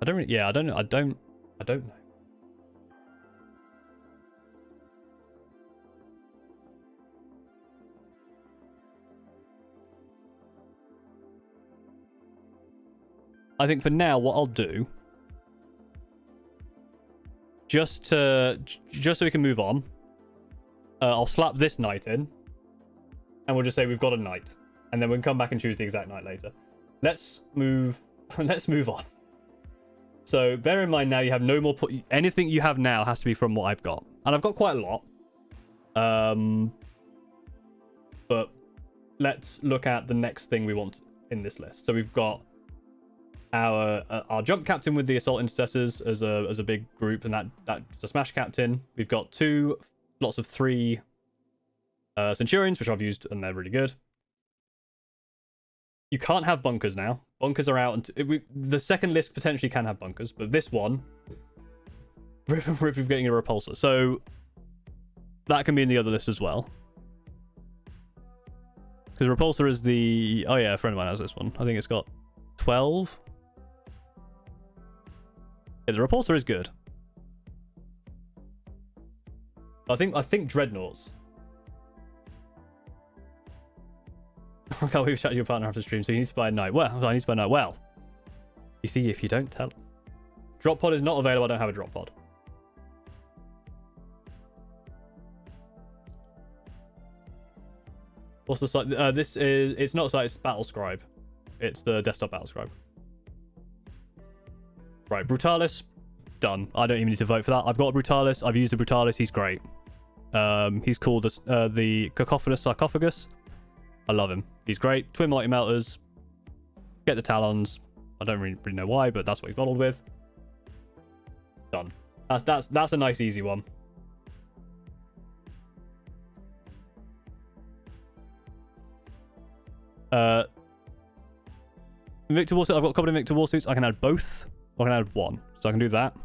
I don't know. I think for now, what I'll do, just so we can move on, I'll slap this knight in, and we'll just say we've got a knight, and then we can come back and choose the exact knight later. Let's move on. So bear in mind now you have no more. Anything you have now has to be from what I've got, and I've got quite a lot. But let's look at the next thing we want in this list. So we've got our jump captain with the assault intercessors as a big group, and that's a smash captain. We've got 2 lots of 3 centurions, which I've used, and they're really good. You can't have bunkers now. Bunkers are out, and the second list potentially can have bunkers, but this one, we're getting a repulsor, so that can be in the other list as well. Because Repulsor is the... Oh yeah, a friend of mine has this one. I think it's got 12. Yeah, the Repulsor is good. I think Dreadnoughts. I can't wait to chat to your partner after stream, so you need to buy a night. Well, I need to buy a night. Well, you see, if you don't tell... Drop pod is not available. I don't have a drop pod. What's the site? This is... It's not a site, it's Battlescribe. It's the desktop Battlescribe. Right, Brutalis. Done. I don't even need to vote for that. I've got a Brutalis. I've used a Brutalis. He's great. He's called the Cacophonous Sarcophagus. I love him. He's great. Twin multi-melters. Get the Talons. I don't really know why, but that's what he's modeled with. Done. That's a nice easy one. Invicta War Suit. I've got a couple of Invicta War Suits. I can add both. Or I can add one. So I can do that.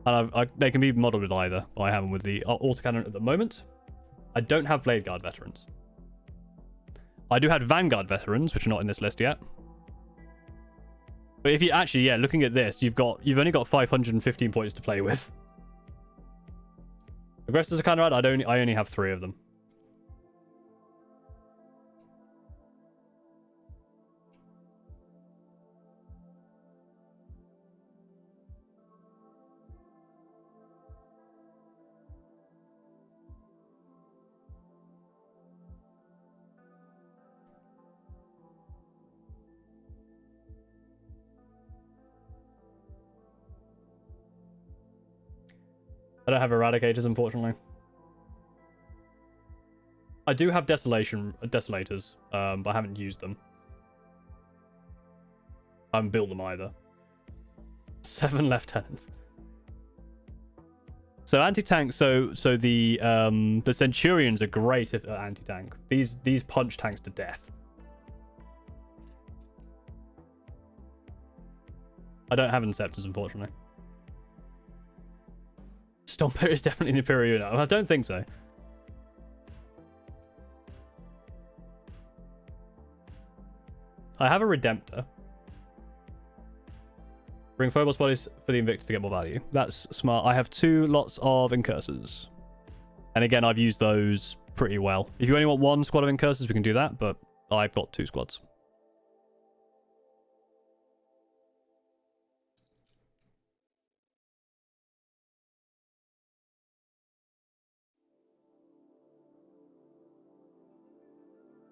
And they can be modeled with either. I have them with the autocannon at the moment. I don't have Blade Guard veterans. I do have Vanguard veterans, which are not in this list yet. But if you actually, yeah, looking at this, you've only got 515 points to play with. Aggressors are kind of rad. I only have 3 of them. I don't have Eradicators, unfortunately. I do have Desolators, but I haven't used them. I haven't built them either. 7 Lieutenants. So anti-tank. So the Centurions are great at anti-tank. These punch tanks to death. I don't have Inceptors, unfortunately. Stomper is definitely an Imperial unit. I don't think so. I have a Redemptor. Bring Phobos bodies for the Invictus to get more value. That's smart. I have 2 lots of Incursors. And again, I've used those pretty well. If you only want 1 squad of Incursors, we can do that, but I've got 2 squads.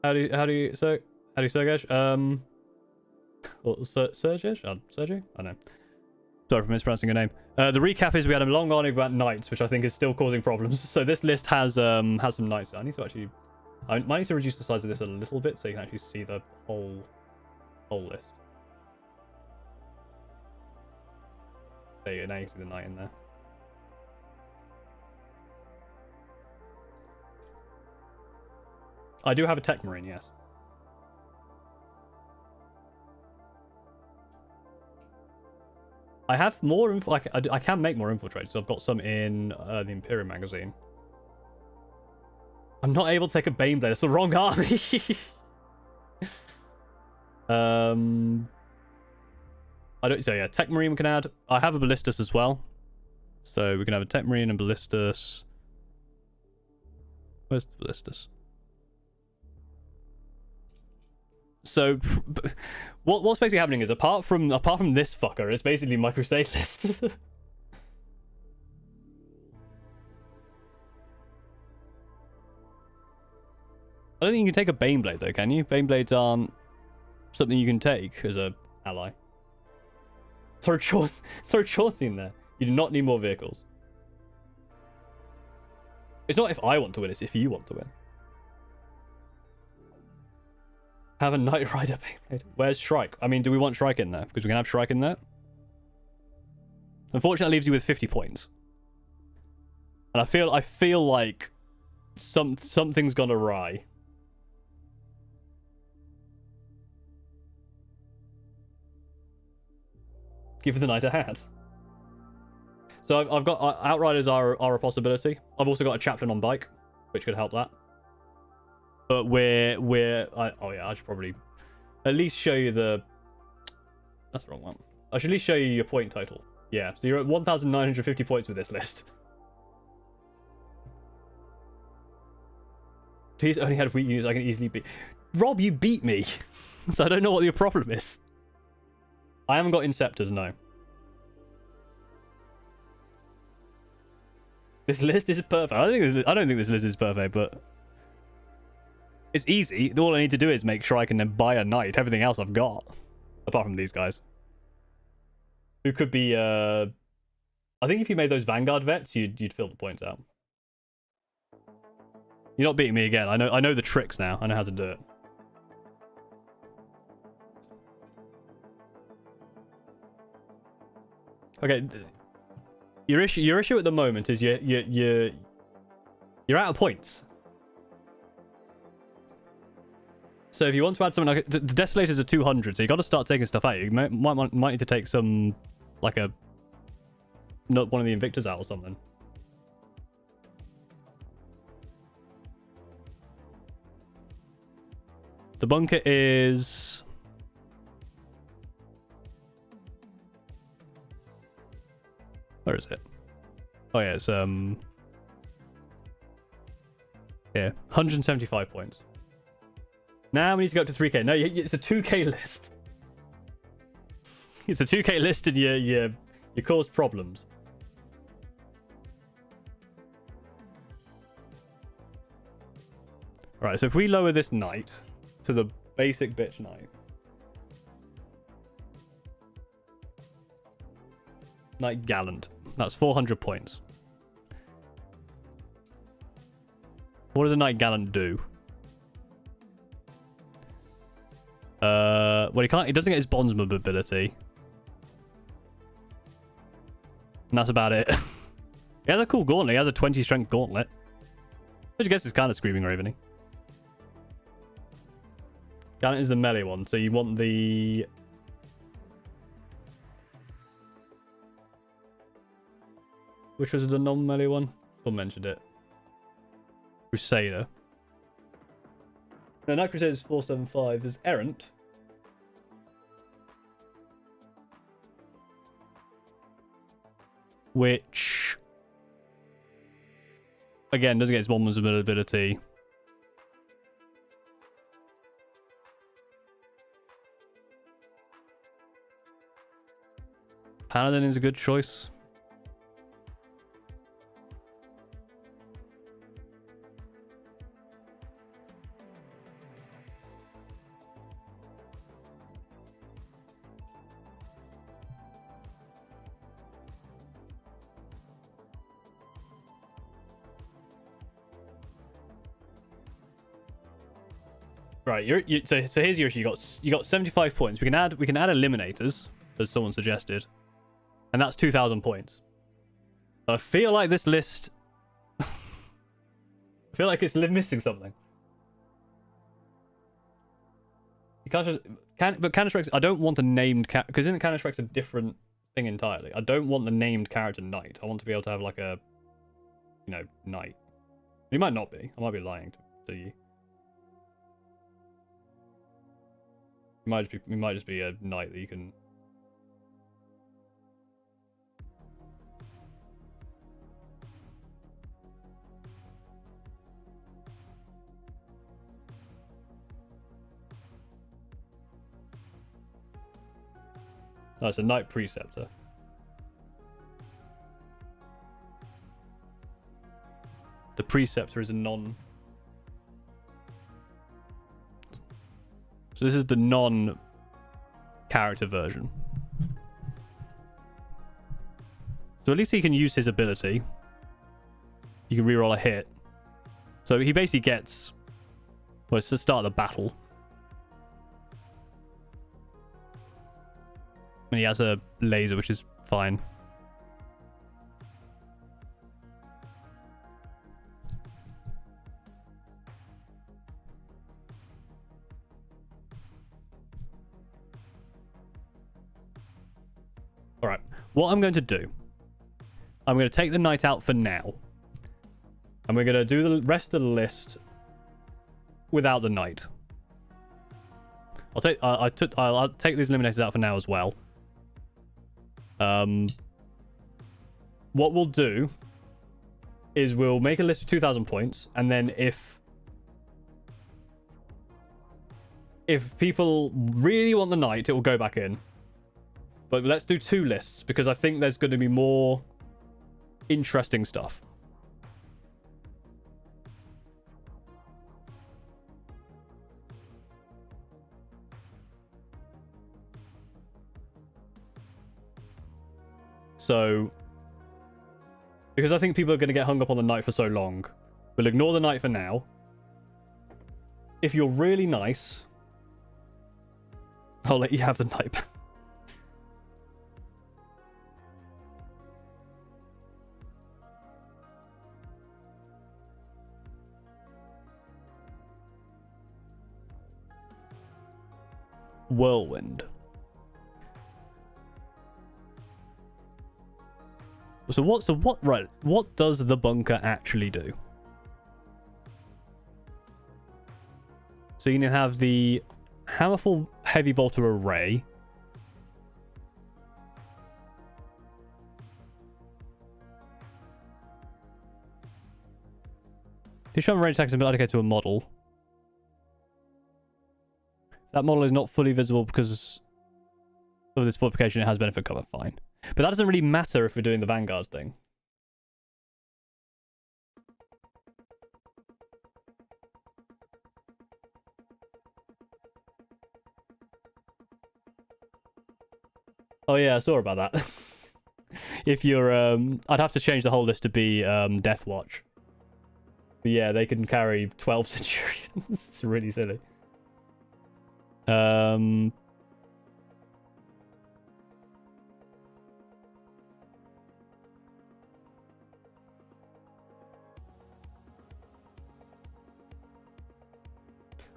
How do you Sergej? Sergej? Sergej? I don't know. Sorry for mispronouncing your name. The recap is we had a long army about knights, which I think is still causing problems. So this list has some knights. I need to actually... I might need to reduce the size of this a little bit so you can actually see the whole list. There you go, now you can see the knight in there. I do have a Tech Marine, yes. I have more info. I can make more infiltrators. So I've got some in the Imperium magazine. I'm not able to take a Baneblade. It's the wrong army. I don't. So yeah, Tech Marine we can add. I have a Ballistus as well, so we can have a Tech Marine and Ballistus. Where's the Ballistus? So, what's basically happening is apart from this fucker, it's basically my Crusade list. I don't think you can take a Baneblade though, can you? Baneblades aren't something you can take as a ally. Throw Chauncey in there. You do not need more vehicles. It's not if I want to win, it's if you want to win. Have a Knight Rider Beyblade. Where's Shrike? I mean, do we want Shrike in there? Because we can have Shrike in there. Unfortunately, it leaves you with 50 points. And I feel like something's gone awry. Give the Knight a hat. So I've got Outriders are a possibility. I've also got a Chaplain on bike, which could help that. But oh yeah, I should probably at least show you the... That's the wrong one. I should at least show you your point total. Yeah, so you're at 1,950 points with this list. He's only had weak units I can easily beat. Rob, you beat me! So I don't know what your problem is. I haven't got Inceptors, no. This list is perfect. I don't think this list is perfect, but it's easy. All I need to do is make sure I can then buy a knight. Everything else I've got, apart from these guys, who could be. I think if you made those Vanguard vets, you'd fill the points out. You're not beating me again. I know the tricks now. I know how to do it. Okay. Your issue at the moment is you're out of points. So if you want to add something like the Desolators are 200, so you got to start taking stuff out. You might need to take some, like not one of the Invictors out or something. The bunker is... Where is it? Oh yeah, it's yeah, 175 points. Now we need to go up to 3k. No, it's a 2k list. It's a 2k list, and you caused problems. All right, so if we lower this knight to the basic bitch knight. Knight Gallant. That's 400 points. What does a Knight Gallant do? Well, he doesn't get his bondsman ability. And that's about it. He has a cool gauntlet. He has a 20 strength gauntlet. Which I guess is kind of Screaming Raven-y. Gallant is the melee one, so you want the... Which was the non-melee one? Someone mentioned it. Crusader. No, Knight Crusader is 475. There's Errant. Which... Again, doesn't get his bondsman's ability. Paladin is a good choice. Right, so here's your issue. You got 75 points. We can add eliminators, as someone suggested, and that's 2,000 points. But I feel like this list, I feel like it's missing something. You can't just but Counter-Strike's. I don't want a named because isn't Counter-Strike's a different thing entirely? I don't want the named character knight. I want to be able to have like a, knight. He might not be. I might be lying to you. It might just be a knight that you can... Oh, it's a Knight Preceptor. The Preceptor is a non... So this is the non-character version. So at least he can use his ability. He can reroll a hit. So he basically gets... Well, it's the start of the battle. And he has a laser, which is fine. Alright, what I'm going to do, I'm going to take the knight out for now. And we're going to do the rest of the list without the knight. I'll take these eliminators out for now as well. What we'll do is we'll make a list of 2,000 points, and then if people really want the knight, it will go back in. But let's do 2 lists, because I think there's going to be more interesting stuff. So, because I think people are going to get hung up on the knight for so long, we'll ignore the knight for now. If you're really nice, I'll let you have the knight back. Whirlwind. So what does the bunker actually do? So you can have the Hammerfall Heavy Bolter Array. You show range attacks and allocated to a model. That model is not fully visible because of this fortification. It has benefit cover, fine. But that doesn't really matter if we're doing the Vanguard thing. Oh yeah, I saw about that. If you're, I'd have to change the whole list to be Death Watch. But yeah, they can carry 12 Centurions. It's really silly.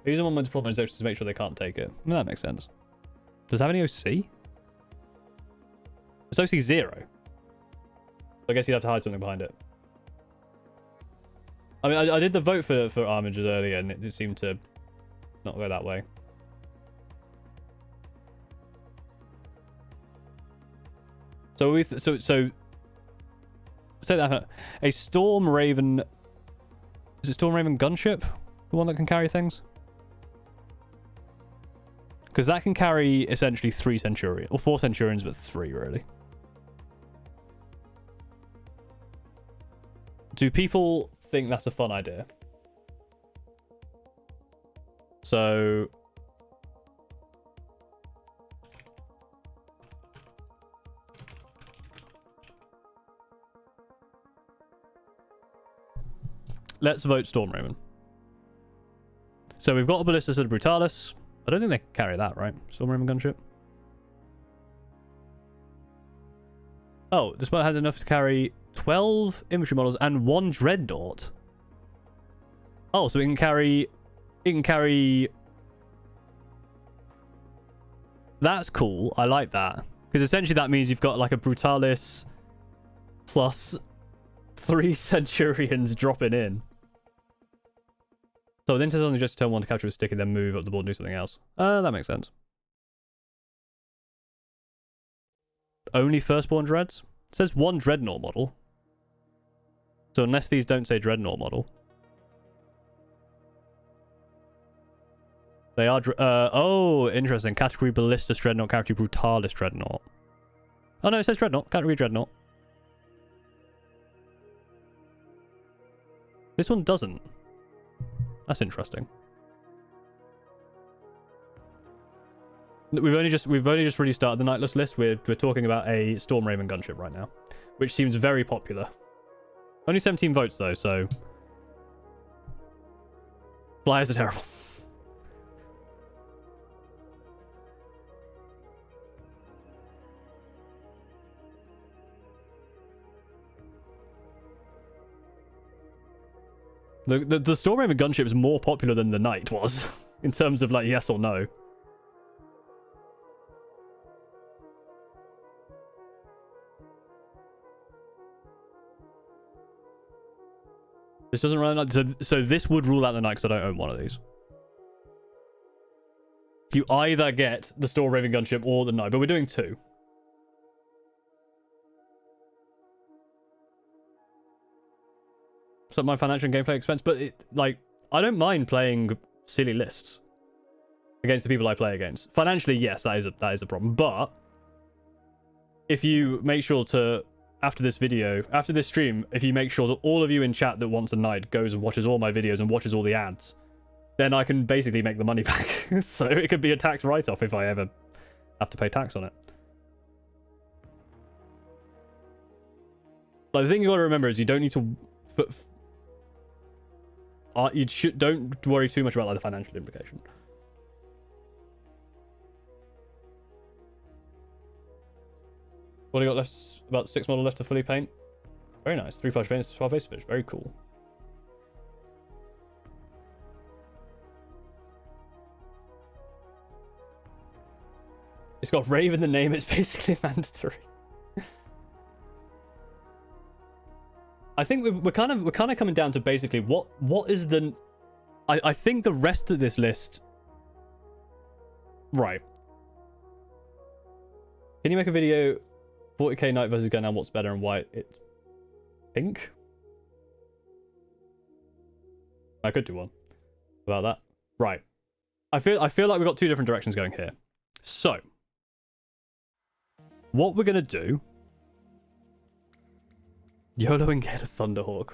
Using one multiple points to make sure they can't take it. That makes sense. Does it have any OC? It's OC 0. I guess you'd have to hide something behind it. I mean, I did the vote for armigers earlier, and it seemed to not go that way. So say that a Storm Raven. Is it Storm Raven gunship? The one that can carry things? Because that can carry essentially 3 Centurions, or 4 Centurions, but 3 really. Do people think that's a fun idea? So let's vote Storm Raven. So we've got a Ballistus and a Brutalis. I don't think they can carry that, right? Storm Raven gunship. Oh, this one has enough to carry 12 infantry models and 1 dreadnought. Oh, so it can carry. That's cool. I like that, because essentially that means you've got like a Brutalis plus 3 Centurions dropping in. So the intent is only just turn 1 to capture a stick and then move up the board and do something else. That makes sense. Only firstborn dreads? It says 1 dreadnought model. So unless these don't say dreadnought model. They are... oh, interesting. Category Ballistus Dreadnought, category Brutalis Dreadnought. Oh no, it says Dreadnought. Category Dreadnought. This one doesn't. That's interesting. We've only just really started the Nightless list. We're talking about a Storm Raven gunship right now, which seems very popular. Only 17 votes though, so flyers are terrible. The Storm Raven gunship is more popular than the Knight was in terms of like yes or no. This doesn't run out. So this would rule out the Knight because I don't own one of these. You either get the Storm Raven Gunship or the Knight, but we're doing 2. So my financial and gameplay expense, but I don't mind playing silly lists against the people I play against. Financially, yes, that is a problem. But if you make sure to, after this stream, if you make sure that all of you in chat that wants a Knight goes and watches all my videos and watches all the ads, then I can basically make the money back. So it could be a tax write-off if I ever have to pay tax on it. But the thing you got to remember is you don't need to... don't worry too much about the financial implication. What do you got left? About 6 model left to fully paint. Very nice. 3 flash paints, 12 base fish. Very cool. It's got Rave in the name. It's basically mandatory. I think we're kind of coming down to basically what is the... I think the rest of this list... Right. Can you make a video 40k Knight versus Gun, what's better and why it... think? I could do one about that. Right. I feel like we've got 2 different directions going here. So what we're gonna do... YOLO and get a Thunderhawk.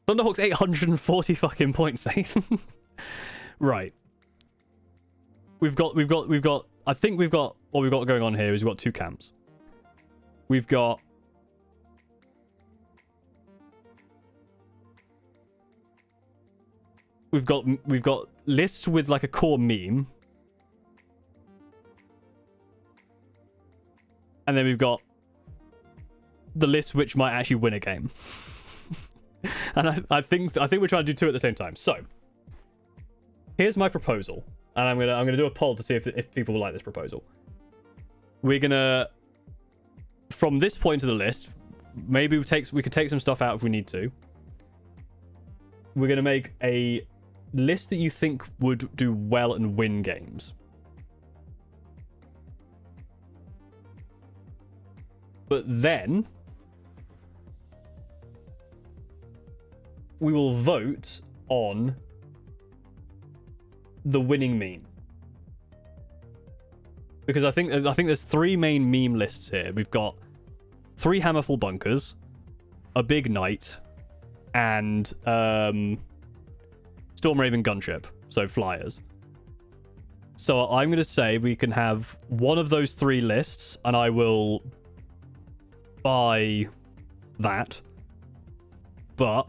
Thunderhawk's 840 fucking points, mate. Right. We've got I think we've got what we've got going on here is we've got 2 camps. We've got lists with like a core meme. And then we've got the list which might actually win a game. And I think we're trying to do 2 at the same time. So here's my proposal, and I'm gonna do a poll to see if people will like this proposal. We're gonna, from this point of the list, maybe we could take some stuff out if we need to. We're gonna make a list that you think would do well and win games. But then we will vote on the winning meme. Because I think there's 3 main meme lists here. We've got 3 Hammerfall bunkers, a big Knight, and Storm Raven gunship, so flyers. So I'm going to say we can have one of those 3 lists, and I will buy that. But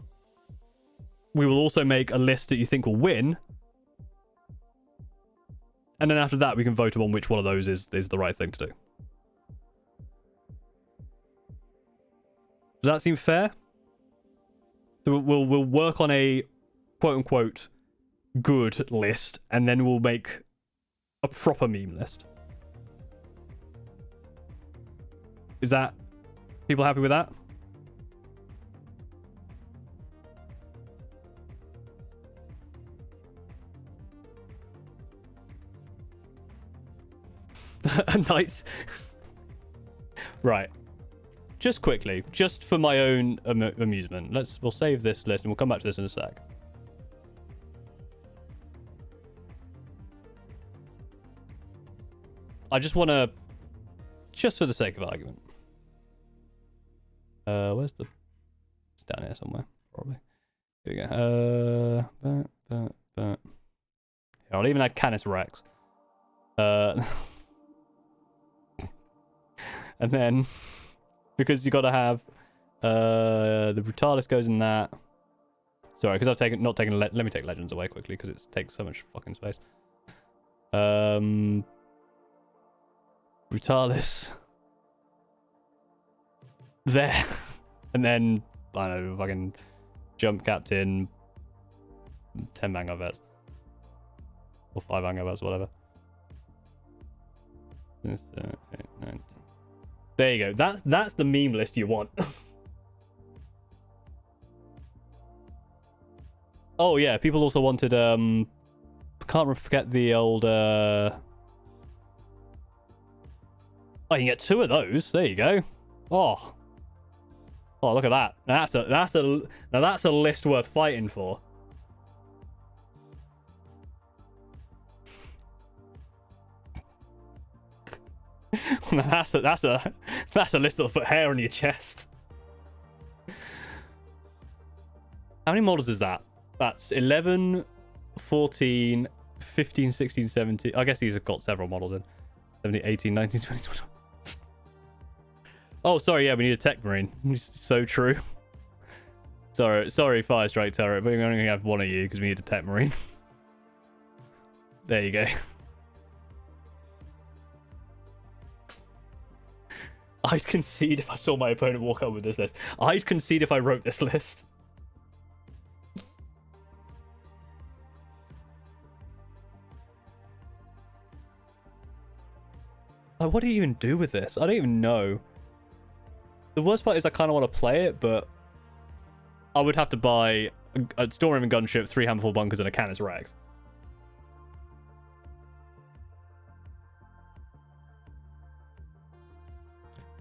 we will also make a list that you think will win. And then after that, we can vote on which one of those is the right thing to do. Does that seem fair? So we'll work on a quote-unquote good list, and then we'll make a proper meme list. Is that... people happy with that? Nice. Right. Just quickly, just for my own amusement, we'll save this list and we'll come back to this in a sec. I just want to, just for the sake of argument. Where's the... it's down here somewhere, probably. Here we go. Here, I'll even add Canis Rex. And then, because you got to have the Brutalis goes in that. Sorry, because I've not taken. Let me take Legends away quickly because it takes so much fucking space. Brutalis there, and then I don't know, fucking Jump Captain, 10 Vanguard vets or 5 Vanguard vets, whatever. There you go. That's the meme list you want. Oh yeah, people also wanted can't forget the old. Oh, you can get 2 of those. There you go. Oh, oh, look at that. Now that's a list worth fighting for. that's a list that'll put hair on your chest. How many models is that? That's 11, 14, 15, 16, 17. I guess these have got several models in. 17, 18, 19, 20, 21. Oh, sorry. Yeah, we need a tech marine. So true. Sorry, Fire Strike Turret, but we're only going to have 1 of you because we need a tech marine. There you go. I'd concede if I saw my opponent walk up with this list. I'd concede if I wrote this list. Like, what do you even do with this? I don't even know. The worst part is I kind of want to play it, but I would have to buy a Stormraven gunship, 3 Hammerfall bunkers, and a Canis Rex.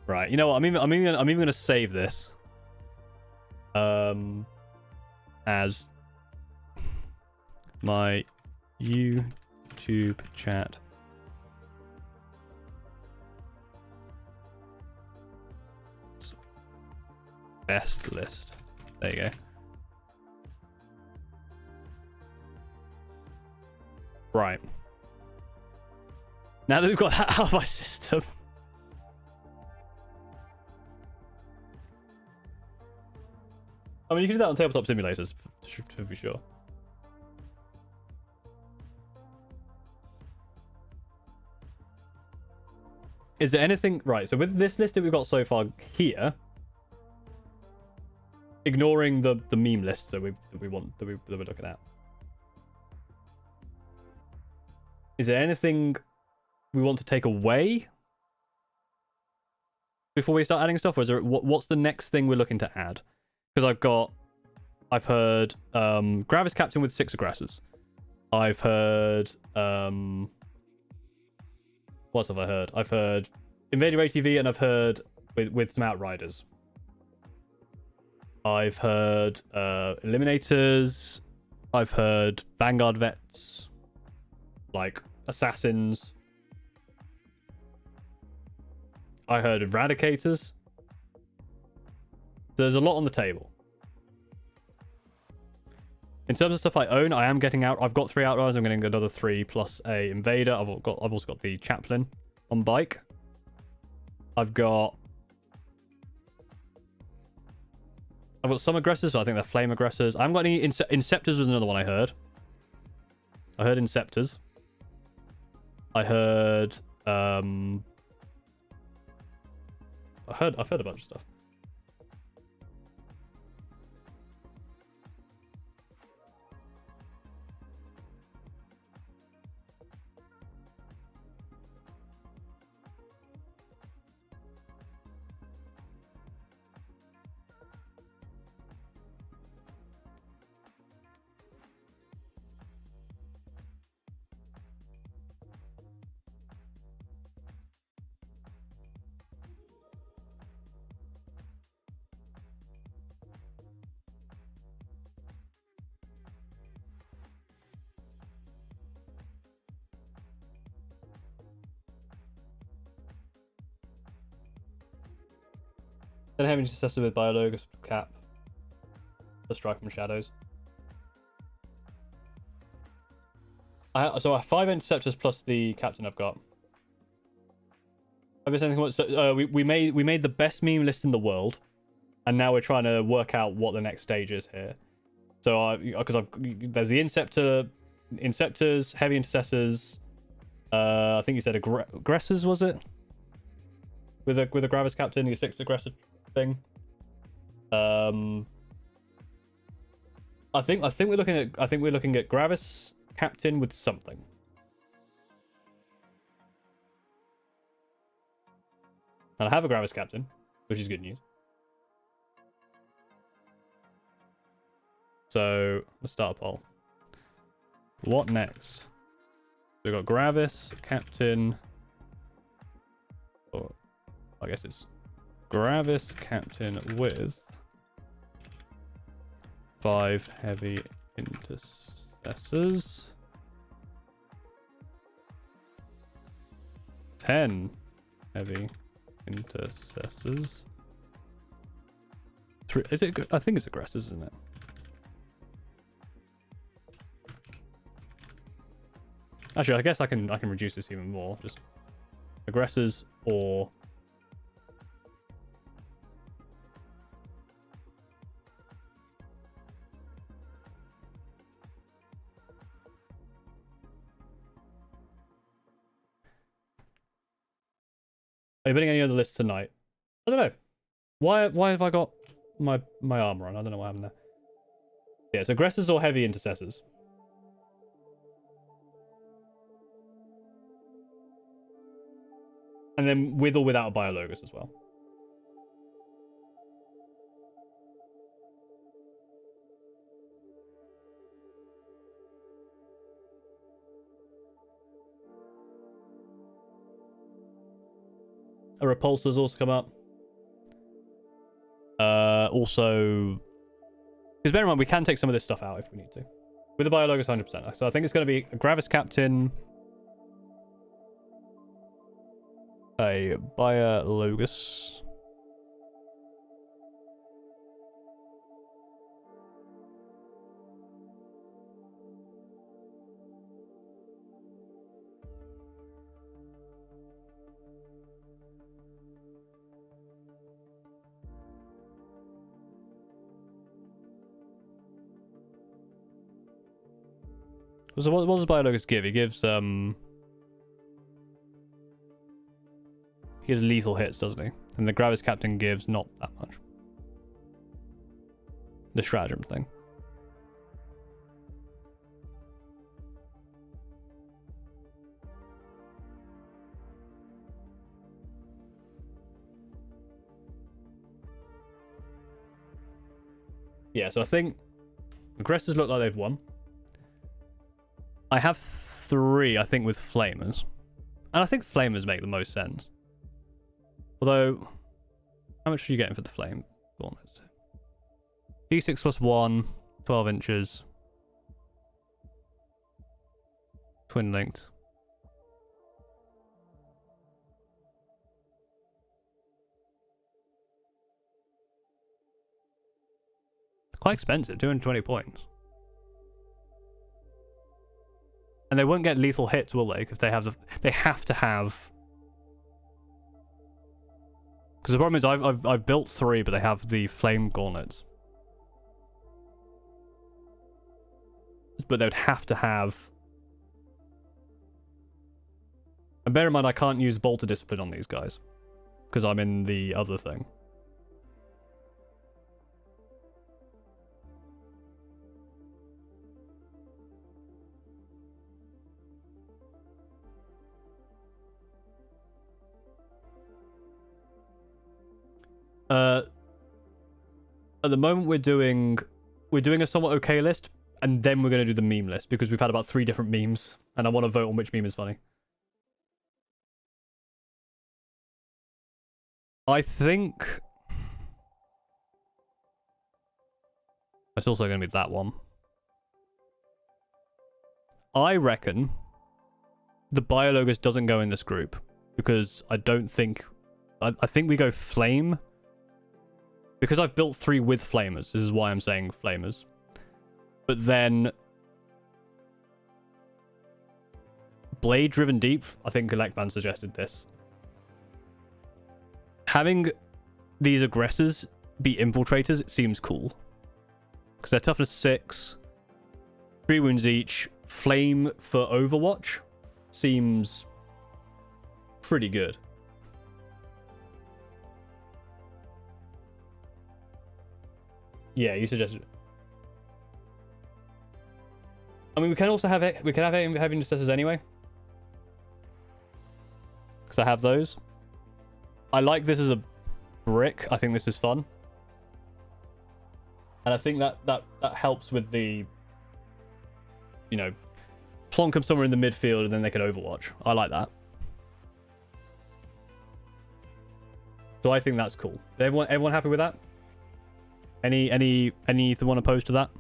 Right, you know what? I'm even going to save this. As my YouTube chat. Best list. There you go. Right. Now that we've got that out of our system. I mean, you can do that on tabletop simulators, to be sure. Is there anything... Right, so with this list that we've got so far here, ignoring the meme list that we're looking at, is there anything we want to take away before we start adding stuff, or is there what's the next thing we're looking to add? Because I've heard Gravis Captain with 6 aggressors. I've heard what else have I heard? I've heard Invader ATV, and I've heard with some Outriders. I've heard Eliminators. I've heard Vanguard Vets, like Assassins. I heard Eradicators. There's a lot on the table. In terms of stuff I own, I am getting out. I've got 3 Outriders. I'm getting another 3 plus a Invader. I've also got the Chaplain on bike. I've got some aggressors, so I think they're flame aggressors. I haven't got any Inceptors. Was another one I heard. I heard Inceptors. I heard I've heard a bunch of stuff. Then having successor with Biologus Cap. The Strike from Shadows. So I have 5 Interceptors plus the Captain I've got. So, we made the best meme list in the world, and now we're trying to work out what the next stage is here. So there's the Inceptors, Heavy Intercessors. I think you said aggressors, was it? With a Gravis Captain, your 6th aggressor thing. I think we're looking at Gravis Captain with something. And I have a Gravis Captain, which is good news. So let's start a poll. What next? we've got Gravis, Captain. Or I guess it's Gravis, Captain with 5 heavy intercessors. 10 heavy intercessors. 3, is it? I think it's aggressors, isn't it? Actually, I guess I can reduce this even more. Just aggressors or are you bidding any other lists tonight? I don't know. Why have I got my armor on? I don't know what happened there. Yeah, it's aggressors or heavy intercessors. And then with or without a biologus as well. A repulsor's also come up. Also, because bear in mind we can take some of this stuff out if we need to. With the biologus 100%. So I think it's going to be a Gravis Captain, a biologus, so what does biologus give? He gives lethal hits, doesn't he? And the Gravis Captain gives not that much. The stratagem thing. Yeah, so I think aggressors look like they've won. I have 3, I think, with flamers. And I think flamers make the most sense. Although, how much are you getting for the flame gauntlets? D6 plus 1, 12 inches. Twin linked. Quite expensive, 220 points. And they won't get lethal hits, will they? If they have they have to have. Because the problem is I've built 3, but they have the flame gauntlets. But they would have to have. And bear in mind, I can't use bolter discipline on these guys because I'm in the other thing. At the moment we're doing a somewhat okay list, and then we're going to do the meme list because we've had about 3 different memes, and I want to vote on which meme is funny. I think it's also going to be that one. I reckon the biologus doesn't go in this group because I don't think. I think we go flame. Because I've built 3 with flamers. This is why I'm saying flamers. But then blade driven deep. I think Electman suggested this. Having these aggressors be infiltrators, it seems cool. Because they're toughness 6. 3 wounds each. Flame for Overwatch seems pretty good. Yeah, you suggested. I mean, we can also have it. We can have heavy intercessors anyway, because I have those. I like this as a brick. I think this is fun, and I think that helps with the, you know, plonk them somewhere in the midfield, and then they can overwatch. I like that. So I think that's cool. Everyone happy with that? Anyone opposed to that?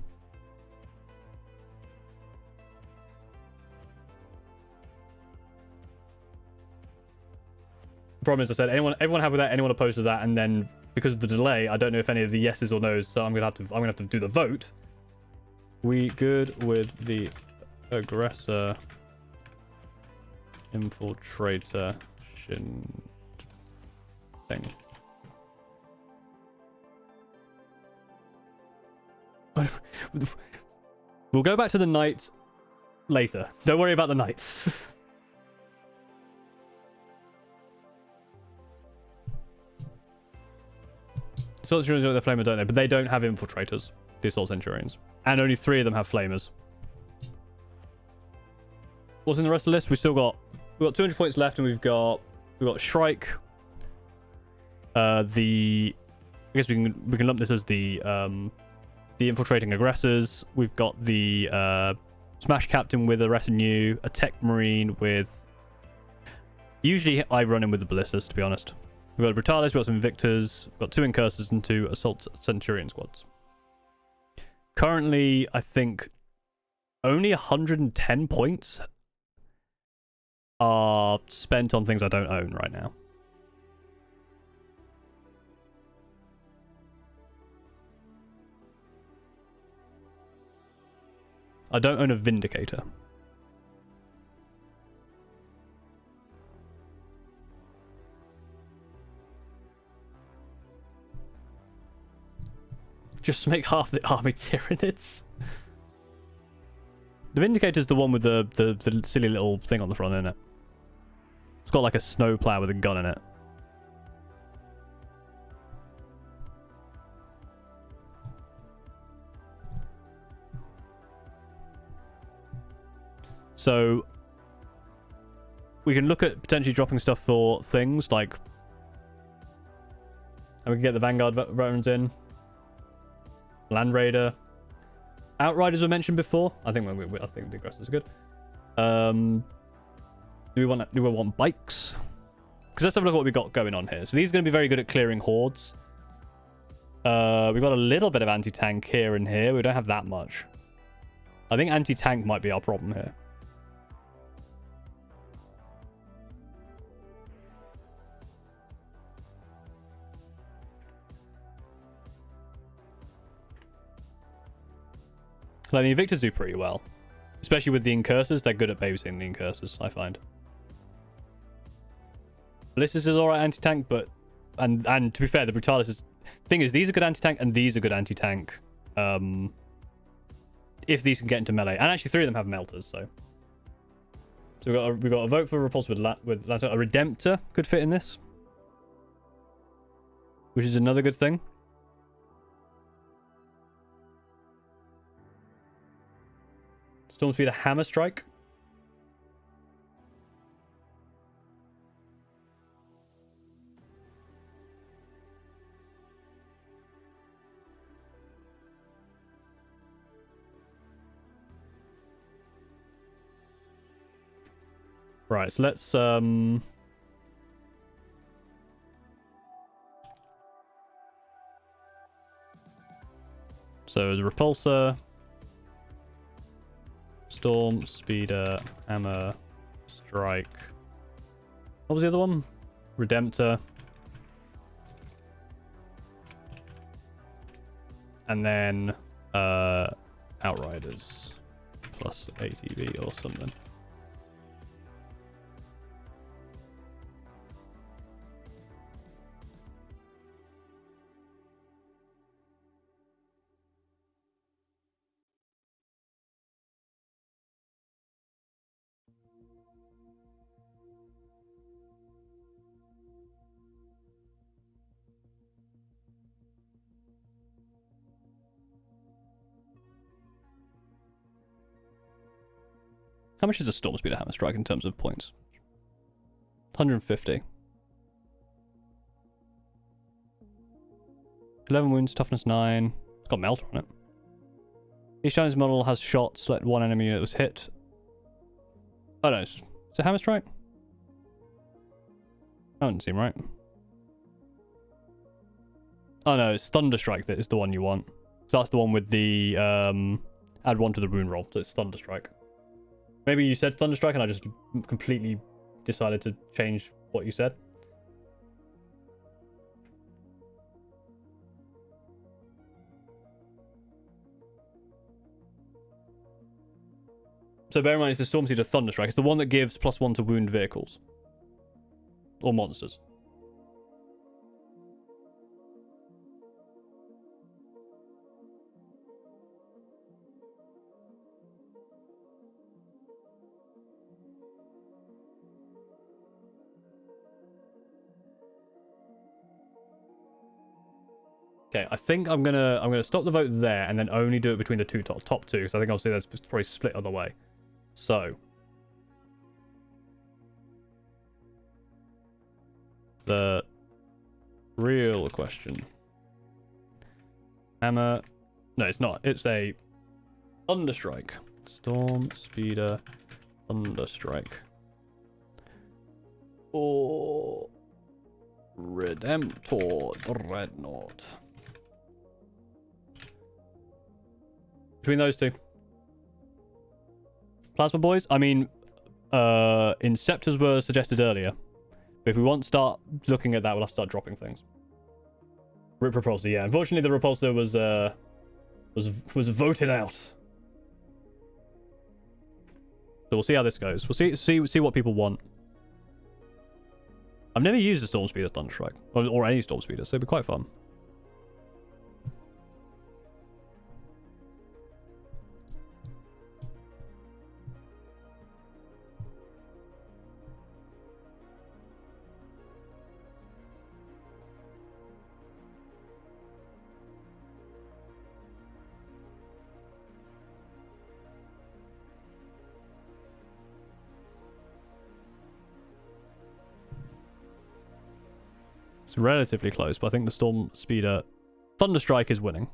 The problem is, I said everyone happy with that, anyone opposed to that, and then because of the delay, I don't know if any of the yeses or nos, so I'm gonna have to do the vote. We good with the aggressor infiltrator thing? We'll go back to the knight later. Don't worry about the knights. Assault Centurions with the flamer, don't they? But they don't have infiltrators, the Assault Centurions. And only 3 of them have flamers. What's in the rest of the list? We've got 200 points left, and we've got Shrike. I guess we can lump this as the infiltrating aggressors. We've got the Smash Captain with a retinue, a Tech Marine with... Usually I run in with the Ballistas, to be honest. We've got Brutalis, we've got some Invictors, we've got 2 Incursors and 2 Assault Centurion squads. Currently, I think only 110 points are spent on things I don't own right now. I don't own a Vindicator. Just make half the army Tyranids. The Vindicator's the one with the silly little thing on the front, isn't it? It's got like a snowplow with a gun in it. So we can look at potentially dropping stuff for things like, and we can get the Vanguard veterans in. Land Raider. Outriders were mentioned before. I think the aggressors are good. Do we want bikes? Because let's have a look at what we've got going on here. So these are going to be very good at clearing hordes. We've got a little bit of anti-tank here and here. We don't have that much. I think anti-tank might be our problem here. Like, the Invictors do pretty well. Especially with the Incursors. They're good at babysitting the Incursors, I find. Ballistas is alright anti-tank, but... And to be fair, the Brutalis is... Thing is, these are good anti-tank, and these are good anti-tank. If these can get into melee. And actually, 3 of them have melters, so... So we've got a vote for Repulse with a Redemptor could fit in this. Which is another good thing. Stormspeeder Hammer Strike. Right, so let's so as a repulsor, Storm, Speeder, Hammer, Strike. What was the other one? Redemptor. And then Outriders plus ATB or something. How much is a Storm Speeder Hammer Strike in terms of points? 150. 11 wounds, toughness 9. It's got Melter on it. Each time this model has shot, select one enemy that was hit. Oh no, is it Hammer Strike? That doesn't seem right. Oh no, it's Thunderstrike that is the one you want. So that's the one with the add 1 to the rune roll. So it's Thunderstrike. Maybe you said Thunderstrike and I just completely decided to change what you said. So bear in mind it's the Storm Speeder Thunderstrike. It's the one that gives +1 to wound vehicles. Or monsters. Okay, I think I'm gonna stop the vote there and then only do it between the top two, because I think obviously that's probably split other way. So the real question. Hammer. No, it's not. It's a Thunderstrike. Storm Speeder Thunderstrike. Or Redemptor Dreadnought. Between those two. Plasma boys, I mean, Inceptors were suggested earlier. But if we want to start looking at that, we'll have to start dropping things. Rip Repulsor, yeah. Unfortunately, the Repulsor was voted out. So we'll see how this goes. We'll see what people want. I've never used a Storm Speeder Thunderstrike. Or any Storm Speeder, so it'd be quite fun. It's relatively close, but I think the Storm Speeder Thunderstrike is winning.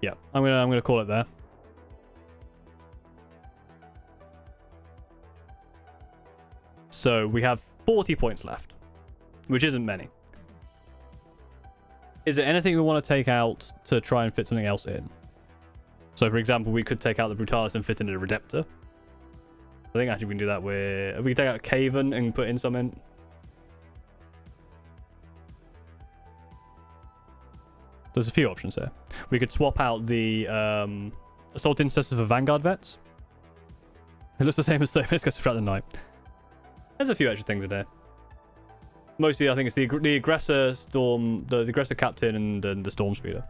Yeah, I'm gonna call it there. So we have 40 points left, which isn't many. Is there anything we want to take out to try and fit something else in? So, for example, we could take out the Brutalis and fit in a Redemptor. I think actually we can do that with... We can take out Caven and put in something. There's a few options here. We could swap out the Assault Intercessor for Vanguard Vets. It looks the same as 30 minutes goes throughout the night. There's a few extra things in there. Mostly, I think it's the Aggressor Storm, the Aggressor Captain, and the Storm Speeder.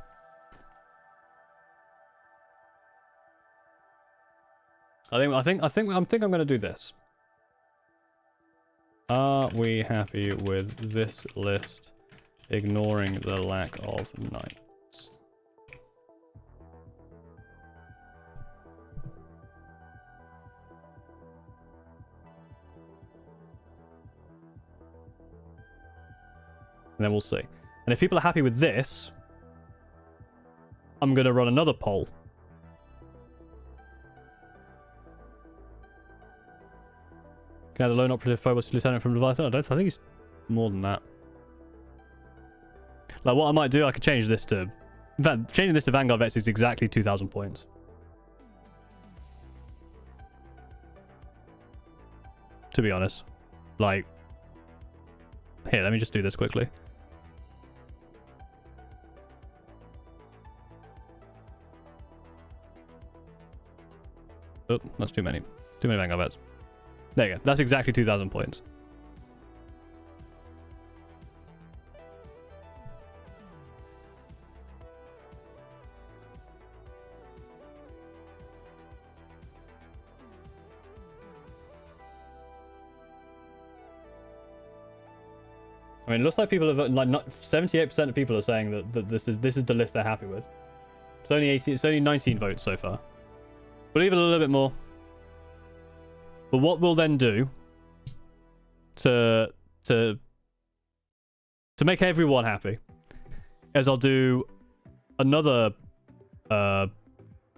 I think I'm gonna do this. Are we happy with this list? Ignoring the lack of knights. And then we'll see. And if people are happy with this, I'm going to run another poll. Can I have the lone operative Phobos lieutenant from Leviathan? I think he's more than that. Like, what I might do, I could change this to... In fact, changing this to Vanguard Vets is exactly 2,000 points. To be honest. Like... Here, let me just do this quickly. Oh, that's too many. Too many Vanguard Vets. There you go. That's exactly 2,000 points. I mean, it looks like people have like 78% of people are saying that this is the list they're happy with. It's only 19 votes so far. We'll leave it a little bit more. But what we'll then do to make everyone happy is I'll do another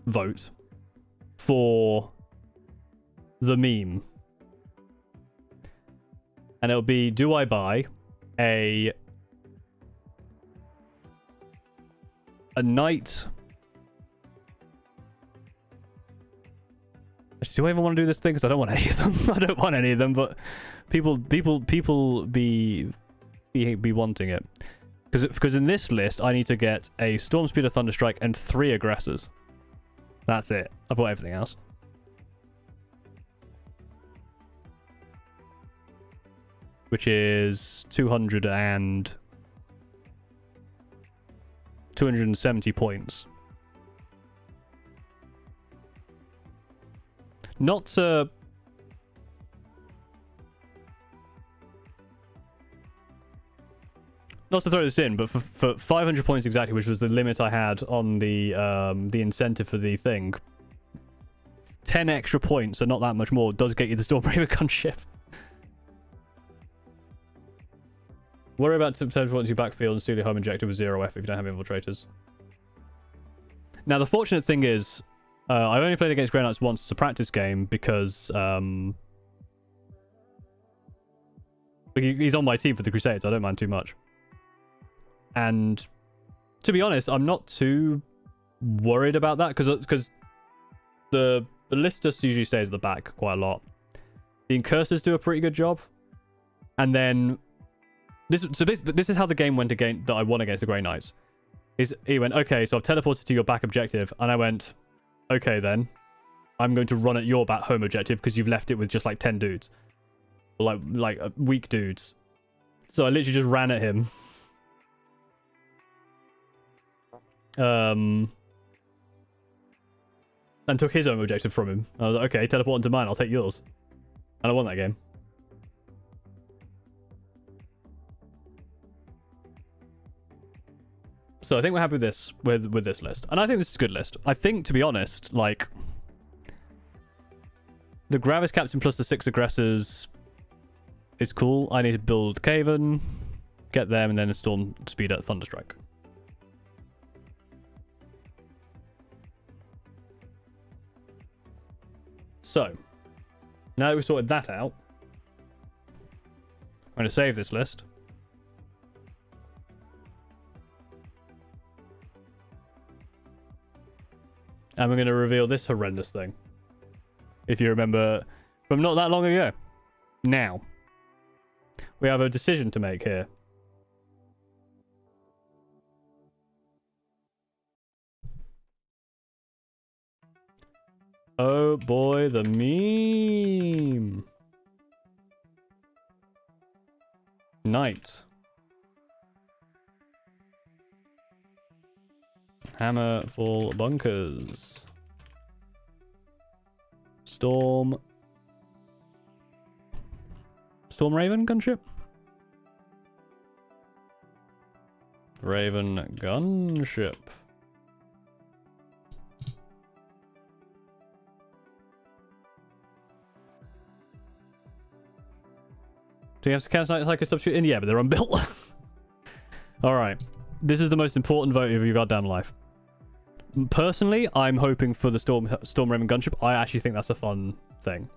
vote for the meme. And it'll be, do I buy a knight? Do I even want to do this thing? Because I don't want any of them. I don't want any of them, but people be wanting it. Because in this list, I need to get a Storm Speeder, Thunderstrike, and 3 aggressors. That's it. I've got everything else. Which is 270 points. Not to... Not to throw this in, but for 500 points exactly, which was the limit I had on the incentive for the thing, 10 extra points, so not that much more, does get you the Stormraven gunship. Worry about potential once you backfield and steal your home injector with 0 F if you don't have infiltrators. Now, the fortunate thing is, I only played against Grey Knights once. It's a practice game because he's on my team for the Crusades. I don't mind too much. And to be honest, I'm not too worried about that because the list just usually stays at the back quite a lot. The Incursors do a pretty good job. And then... This is how the game went again that I won against the Grey Knights. He went, okay, so I've teleported to your back objective, and I went, okay then, I'm going to run at your back home objective because you've left it with just like 10 dudes, like weak dudes. So I literally just ran at him, and took his own objective from him. I was like, okay, teleport into mine, I'll take yours, and I won that game. So I think we're happy with this with this list. And I think this is a good list. I think, to be honest, like the Gravis Captain plus the 6 aggressors is cool. I need to build Caven, get them, and then a Storm Speeder Thunderstrike. So, now that we've sorted that out, I'm going to save this list. And we're going to reveal this horrendous thing. If you remember from not that long ago. Now, we have a decision to make here. Oh boy, the meme. Knight. Hammer full bunkers. Stormraven gunship? Raven gunship. Do you have to cast like a substitute in? Yeah, but they're unbuilt. Alright. This is the most important vote of your goddamn life. Personally, I'm hoping for the Stormraven gunship. I actually think that's a fun thing.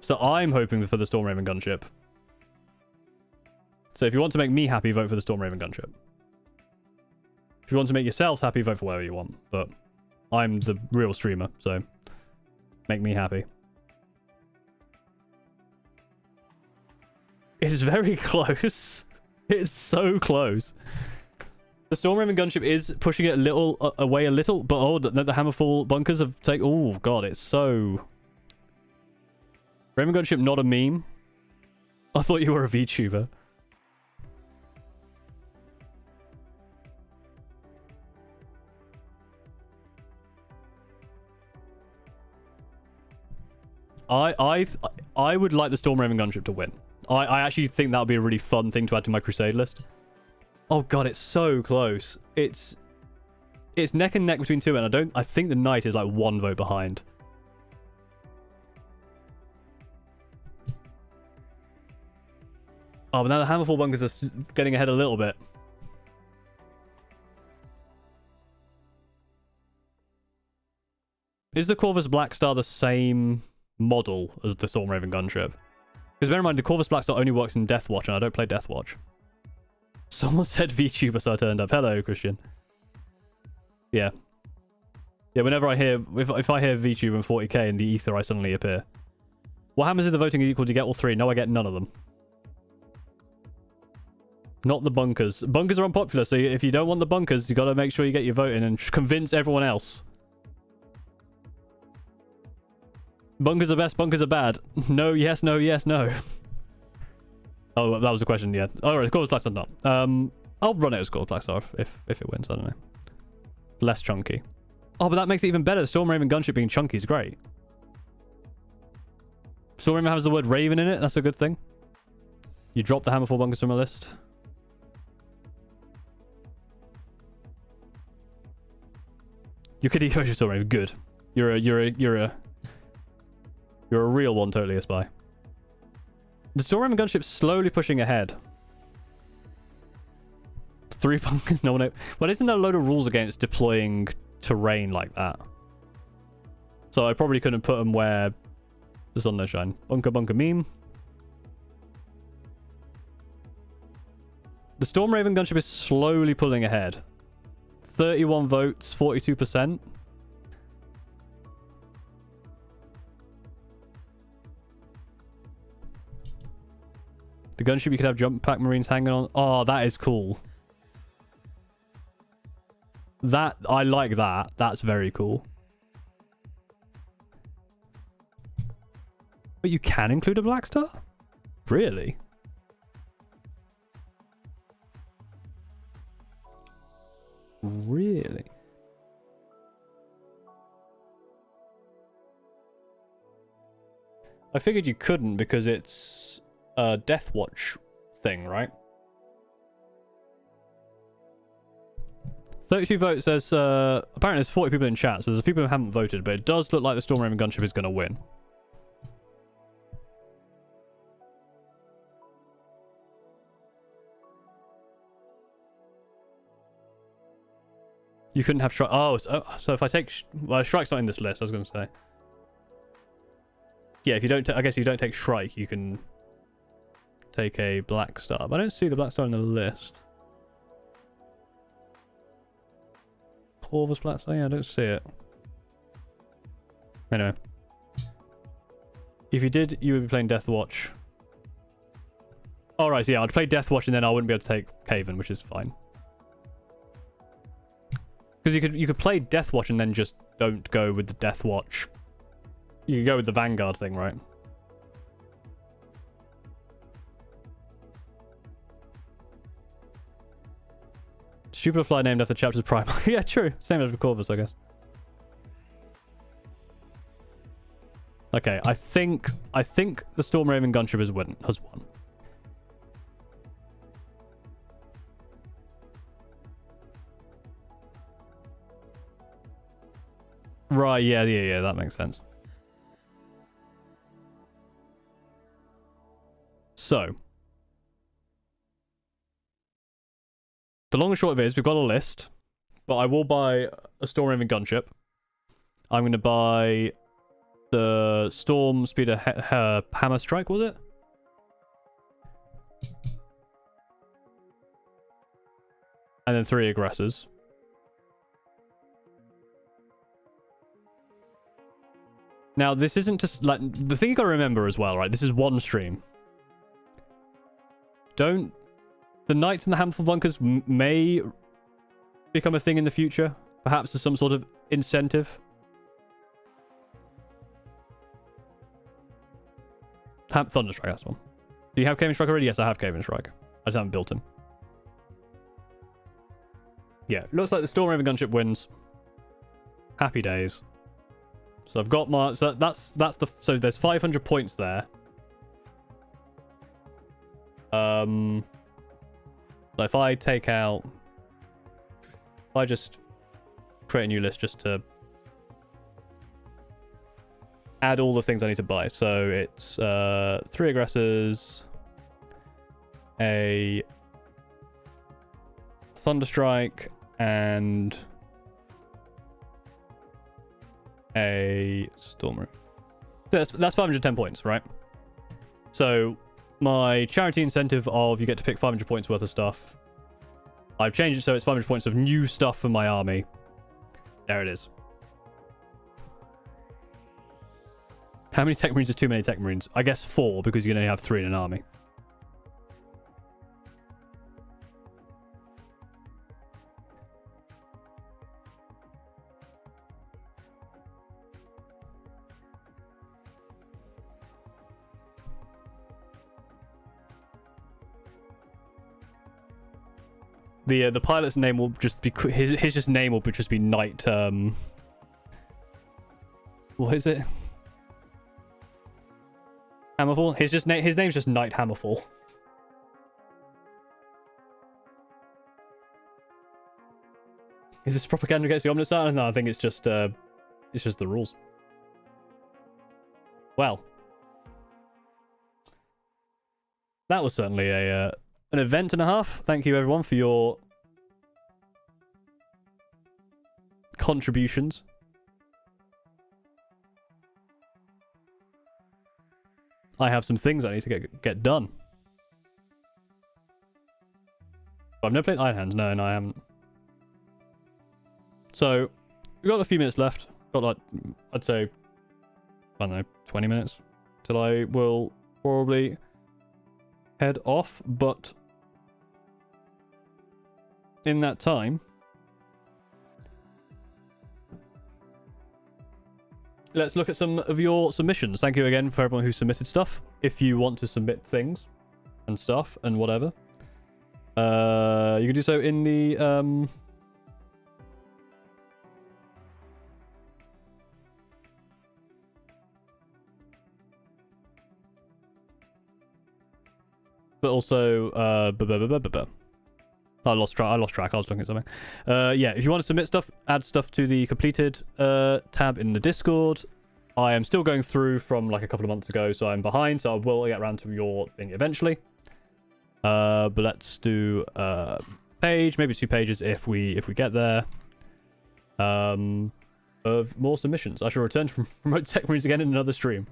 So I'm hoping for the Stormraven gunship. So if you want to make me happy, vote for the Stormraven gunship. If you want to make yourselves happy, vote for whatever you want. But I'm the real streamer, so make me happy. It's very close. It's so close. The Stormraven gunship is pushing it a little away a little, but oh, the Hammerfall bunkers have taken... Oh, God, it's so... Raven gunship, not a meme. I thought you were a VTuber. I would like the Stormraven gunship to win. I actually think that would be a really fun thing to add to my crusade list. Oh god, it's so close. It's neck and neck between two, and I think the knight is like 1 vote behind. Oh, but now the Hammerfall bunkers are getting ahead a little bit. Is the Corvus Blackstar the same model as the Stormraven gunship? Because bear in mind, the Corvus Blackstar only works in Deathwatch, and I don't play Deathwatch. Someone said VTuber, so I turned up. Hello, Christian. Yeah. Yeah, whenever I hear... If I hear VTuber and 40k in the ether, I suddenly appear. What happens if the voting is equal? Do you get all 3? No, I get none of them. Not the bunkers. Bunkers are unpopular, so if you don't want the bunkers, you got to make sure you get your vote in and convince everyone else. Bunkers are best, bunkers are bad. No, yes, no, yes, no. Oh, that was the question, yeah. Alright, Corvus Blackstar not. I'll run it as Corvus Blackstar if it wins, I don't know. Less chunky. Oh, but that makes it even better. The Stormraven gunship being chunky is great. Stormraven has the word Raven in it, that's a good thing. You drop the Hammerfall bunkers from a list. You could eco Stormraven, good. You're a real one, totally a spy. The Stormraven gunship's slowly pushing ahead. 3 bunkers, no one... Well, isn't there a load of rules against deploying terrain like that? So I probably couldn't put them where the sun don't shine. Bunker, bunker meme. The Stormraven gunship is slowly pulling ahead. 31 votes, 42%. The gunship, you could have jump pack marines hanging on. Oh, that is cool. That, I like that. That's very cool. But you can include a Black Star? Really? Really? I figured you couldn't because it's a Deathwatch thing, right? 32 votes says, apparently there's 40 people in chat, so there's a few people who haven't voted, but it does look like the Stormraven gunship is going to win. You couldn't have strike. Oh, so if I take... Well, strike's not in this list, I was going to say. Yeah, if you don't... I guess you don't take Shrike, you can take a Black Star. But I don't see the Black Star in the list. Corvus Black Star? Yeah, I don't see it. Anyway. If you did, you would be playing Deathwatch. Alright, so yeah, I'd play Deathwatch and then I wouldn't be able to take Caven, which is fine. Because you could play Deathwatch and then just don't go with the Deathwatch. You could go with the Vanguard thing, right? Superfly named after chapters prime. Yeah, true. Same as with Corvus, I guess. Okay, I think the Stormraven gunship has won. Right, yeah, that makes sense. So, the long and short of it is, we've got a list, but I will buy a Stormraven gunship. I'm going to buy the Storm Speeder Hammer Strike, was it? And then 3 aggressors. Now, this isn't just like the thing you got to remember as well, right? This is one stream. The Knights and the Hammerfall bunkers may become a thing in the future. Perhaps as some sort of incentive. Thunderstrike, that's one. Do you have Cave and Strike already? Yes, I have Cave and Strike. I just haven't built him. Yeah, looks like the Stormraven gunship wins. Happy days. So I've got my... So that's the... So there's 500 points there. So if I take out, if I just create a new list just to add all the things I need to buy. So it's 3 aggressors, a Thunderstrike, and a Storm Room. That's 510 points, right? So my charity incentive of you get to pick 500 points worth of stuff, I've changed it so it's 500 points of new stuff for my army. There it is. How many Tech Marines are too many Tech Marines? I guess 4, because you can only have 3 in an army. The pilot's name will just be his just name will just be Knight. What is it? Hammerfall. His name's just Knight Hammerfall. Is this propaganda against the Omnissiah? No, I think it's just the rules. Well, that was certainly a an event and a half. Thank you everyone for your contributions. I have some things I need to get done. I've never played Iron Hands. No, I haven't. So we've got a few minutes left. Got like, I'd say, I don't know, 20 minutes till I will probably head off, but in that time, let's look at some of your submissions. Thank you again for everyone who submitted stuff. If you want to submit things and stuff and whatever, you can do so in the but also I lost track. I was looking at something. Yeah, if you want to submit stuff, add stuff to the completed tab in the Discord. I am still going through from like a couple of months ago, so I'm behind. So I will get around to your thing eventually. But let's do a page, maybe 2 pages if we get there. Of more submissions. I shall return to Remote Tech Marines again in another stream.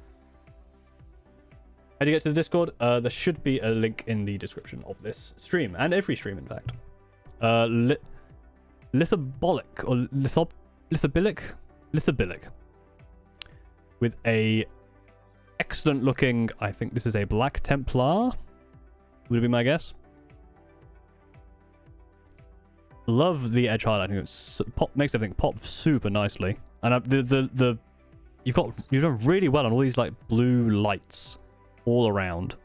How do you get to the Discord? There should be a link in the description of this stream, and every stream, in fact. Lithobolic, or Lithobilic. With a excellent looking, I think this is a Black Templar, would be my guess. Love the edge highlighting. It makes everything pop super nicely. And you've done really well on all these like blue lights all around,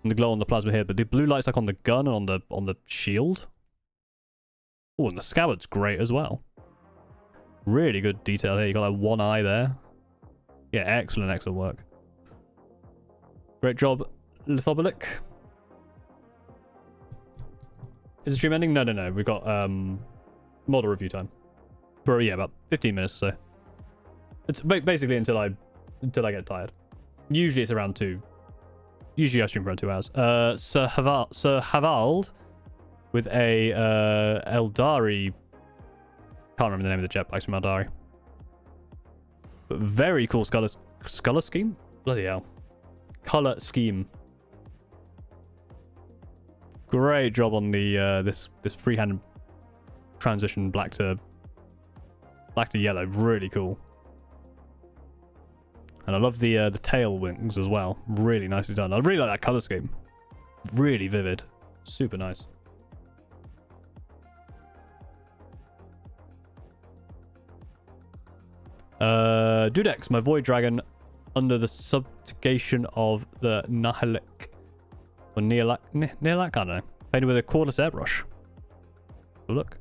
and the glow on the plasma here, but the blue lights like on the gun and on the shield. Oh, and the scabbard's great as well. Really good detail here. You got like one eye there. Yeah, excellent work. Great job, Lithobolic. Is the stream ending? No. We've got model review time for about 15 minutes or so. It's basically until I get tired. Usually it's around 2. Usually I stream for around 2 hours. Sir Havald with a Eldari. Can't remember the name of the jetpacks from Eldari. But very cool color scheme. Bloody hell. Color scheme. Great job on the this freehand transition black to yellow. Really cool. And I love the tail wings as well. Really nicely done. I really like that color scheme. Really vivid. Super nice. Dudex, my Void Dragon, under the subjugation of the Nihilic. Or Nihilak, I don't know. Painted with a cordless airbrush. Look.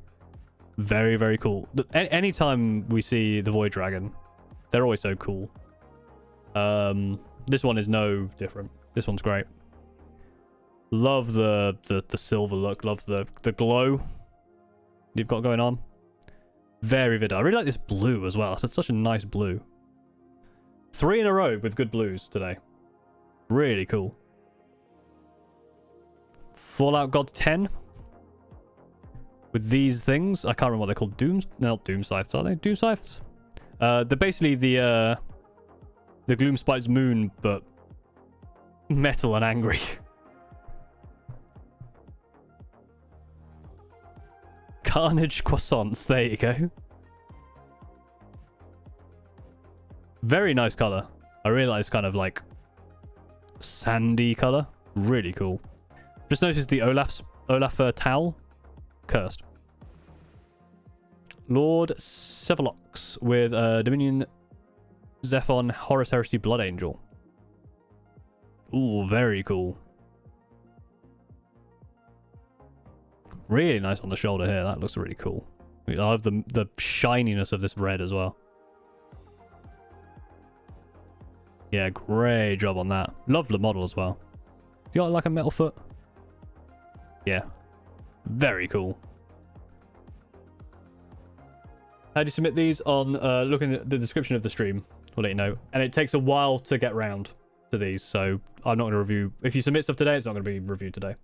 Very, very cool. Anytime we see the Void Dragon, they're always so cool. This one is no different. This one's great. Love the silver look. Love the glow you've got going on. Very vivid. I really like this blue as well. It's such a nice blue. 3 in a row with good blues today. Really cool. Fallout God 10. With these things. I can't remember what they're called. Not Doom Scythes, are they? Doom Scythes? They're basically the Gloom Spite's moon, but metal and angry. Carnage croissants. There you go. Very nice color. I really like this kind of like sandy color. Really cool. Just noticed the Olaf towel. Cursed. Lord Sevelox with Dominion Zephon Horus Heresy Blood Angel. Ooh, very cool. Really nice on the shoulder here. That looks really cool. I love the shininess of this red as well. Yeah, great job on that. Love the model as well. Do you like a metal foot? Yeah. Very cool. How do you submit these? On looking at the description of the stream, we'll let you know. And it takes a while to get round to these, so I'm not going to review. If you submit stuff today, it's not going to be reviewed today.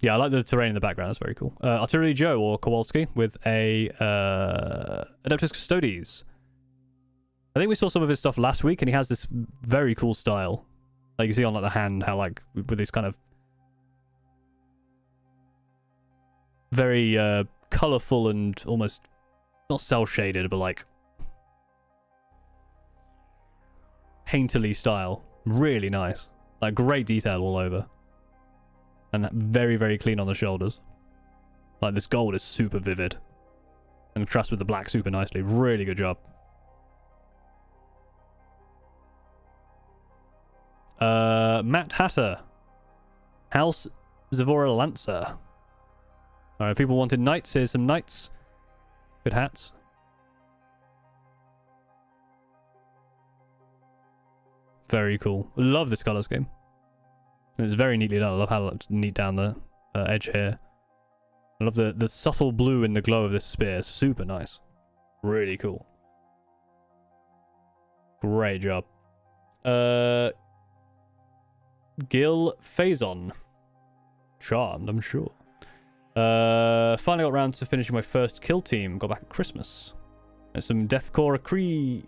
Yeah, I like the terrain in the background. That's very cool. Artillery Joe or Kowalski with a Adeptus Custodes. I think we saw some of his stuff last week, and he has this very cool style. Like you see on like the hand, how like with this kind of very colorful and almost not cell shaded, but like painterly style. Really nice. Like great detail all over. And very, very clean on the shoulders. Like this gold is super vivid. And contrasts with the black super nicely. Really good job. Matt Hatter. House Zavora Lancer. Alright, people wanted knights. Here's some knights. Good hats. Very cool. Love this color scheme. It's very neatly done. I love how it's neat down the edge here. I love the subtle blue in the glow of this spear. Super nice. Really cool. Great job. Gil Phazon. Charmed, I'm sure. Finally got around to finishing my first kill team. Got back at Christmas. There's some Deathcore Krieg.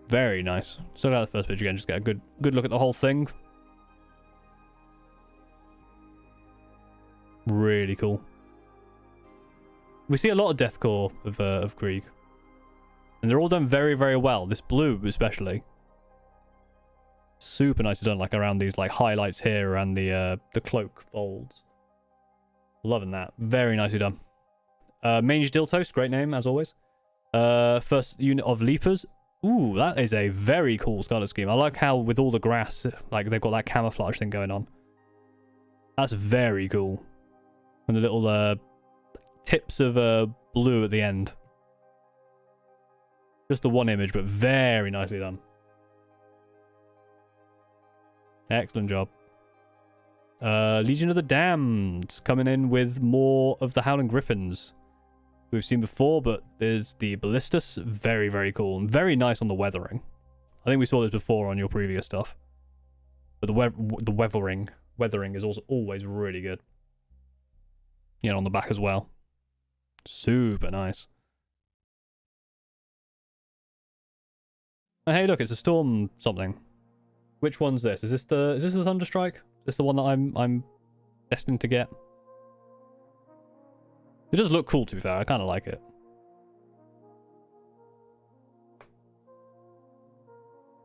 Very nice. So out the first picture again, just get a good look at the whole thing. Really cool. We see a lot of deathcore of Krieg, and they're all done very, very well. This blue especially, super nicely done. Like around these like highlights here and the cloak folds. Loving that. Very nicely done. Mange Diltoast, great name as always. First unit of Leapers. Ooh, that is a very cool color scheme. I like how with all the grass, like they've got that camouflage thing going on. That's very cool. And the little tips of blue at the end. Just the one image, but very nicely done. Excellent job. Legion of the Damned coming in with more of the Howling Griffins we've seen before, but there's the Ballistus. Very, very cool. And very nice on the weathering. I think we saw this before on your previous stuff. But the weathering is also always really good. You know, on the back as well. Super nice. Oh, hey, look, it's a storm something. Which one's this? Is this the Thunderstrike? Is this the one that I'm destined to get? It does look cool, to be fair. I kind of like it.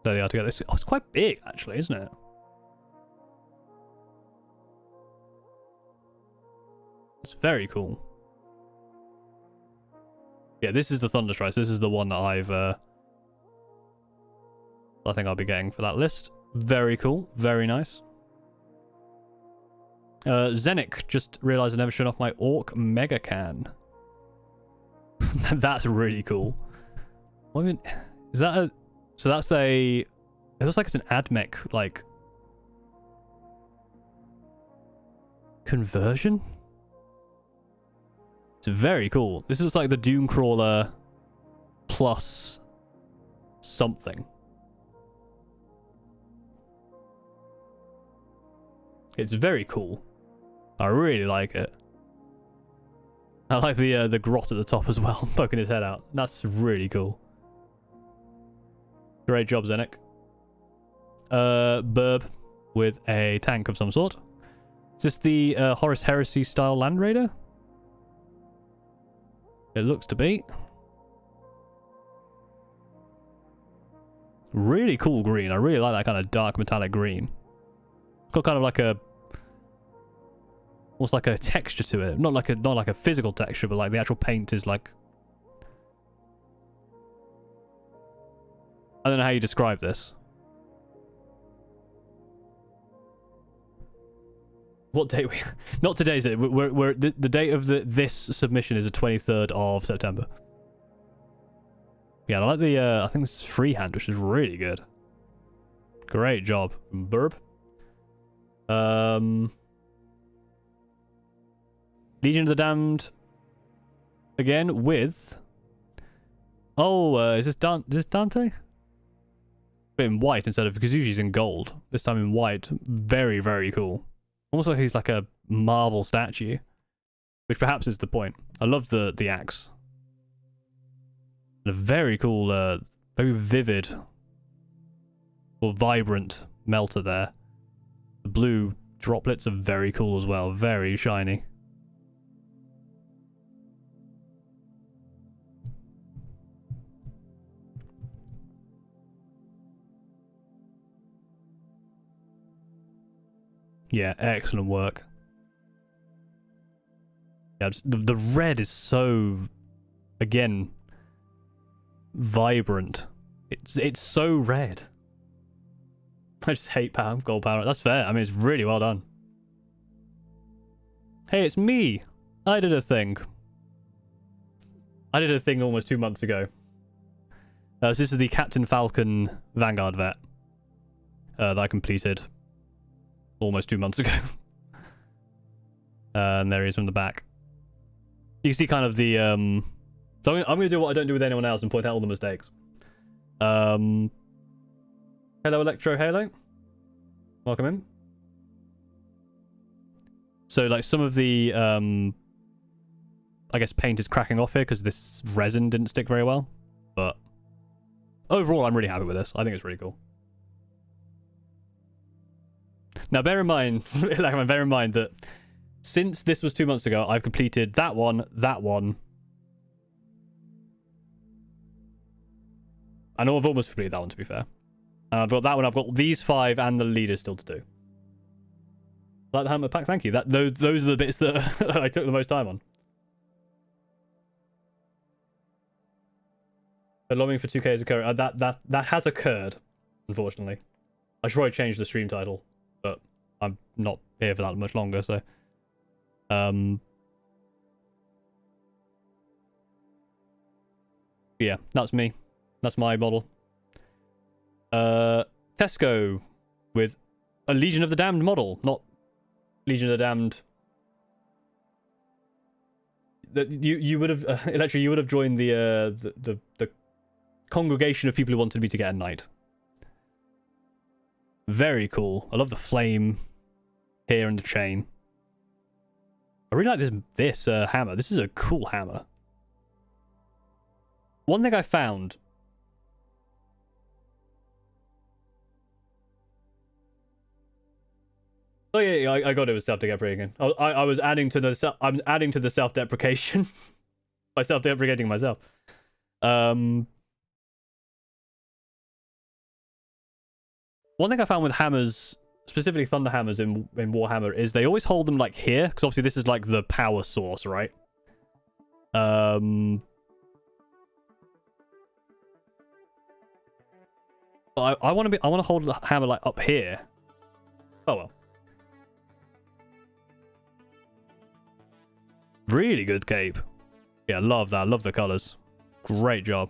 There they are together. Oh, it's quite big, actually, isn't it? It's very cool. Yeah, this is the Thunderstrike. This is the one that I think I'll be getting for that list. Very cool. Very nice. Zenik, just realised I never shut off my Orc Mega Can. That's really cool. What even, is that a... So that's a... It looks like it's an AdMech, like... conversion? It's very cool. This is like the Doom Crawler plus something. It's very cool. I really like it. I like the grot at the top as well, poking his head out. That's really cool. Great job, Zenek. Burb with a tank of some sort. Is this the Horus Heresy style Land Raider? It looks to be. Really cool green. I really like that kind of dark metallic green. It's got kind of like a... almost like a texture to it. Not like a physical texture, but like the actual paint is like... I don't know how you describe this. What date we... Not today's it. We're the date of this submission is the 23rd of September. Yeah, I like the I think this is freehand, which is really good. Great job, Burb. Legion of the Damned again with... Oh, is this Dante? But in white instead of... because usually he's in gold. This time in white. Very, very cool. Almost like he's like a marble statue. Which perhaps is the point. I love the axe. And a very cool, very vivid or vibrant melter there. The blue droplets are very cool as well. Very shiny. Yeah, excellent work. Yeah, the red is so, again, vibrant. It's so red. I just hate gold power. That's fair. I mean, it's really well done. Hey, it's me. I did a thing. I did a thing almost 2 months ago. So this is the Captain Falcon Vanguard vet that I completed almost 2 months ago. And there he is from the back. You can see kind of the... So I'm going to do what I don't do with anyone else and point out all the mistakes. Hello, Electro Halo. Welcome in. So, like, some of the... I guess paint is cracking off here because this resin didn't stick very well. But overall, I'm really happy with this. I think it's really cool. Now, bear in mind, bear in mind that since this was 2 months ago, I've completed that one. I know I've almost completed that one, to be fair. I've got that one. I've got these 5 and the leaders still to do. Like the hammer pack, thank you. Those are the bits that I took the most time on. The lobbying for 2K has occurred. That has occurred, unfortunately. I should probably change the stream title, but I'm not here for that much longer, so. Yeah, that's me. That's my model. Tesco with a Legion of the Damned model, not Legion of the Damned. That you would have Electra, you would have joined the congregation of people who wanted me to get a knight. Very cool. I love the flame here and the chain. I really like this hammer. This is a cool hammer. One thing I found. Oh yeah, I got it with self-deprecating. I was adding to the I'm adding to the self-deprecation by self-deprecating myself. One thing I found with hammers, specifically thunder hammers in Warhammer, is they always hold them like here, because obviously this is like the power source, right? I want to hold the hammer like up here. Oh well. Really good cape. Yeah, love that. Love the colors. Great job.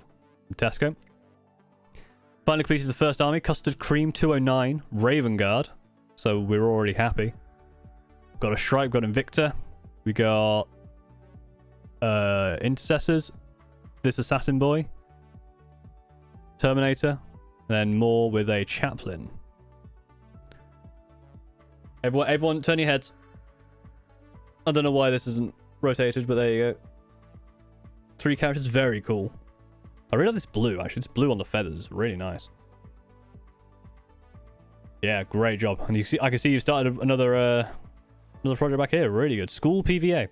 Tesco. Finally completed the first army. Custard Cream 209. Raven Guard. So we're already happy. Got a Shrike. Got Invictor. We got Intercessors. This Assassin Boy. Terminator. And then more with a Chaplain. Everyone turn your heads. I don't know why this isn't rotated, but there you go. 3 characters, very cool. I really like this blue, actually. It's blue on the feathers. It's really nice. Yeah, great job. And you see, I can see you've started another project back here. Really good. School PVA.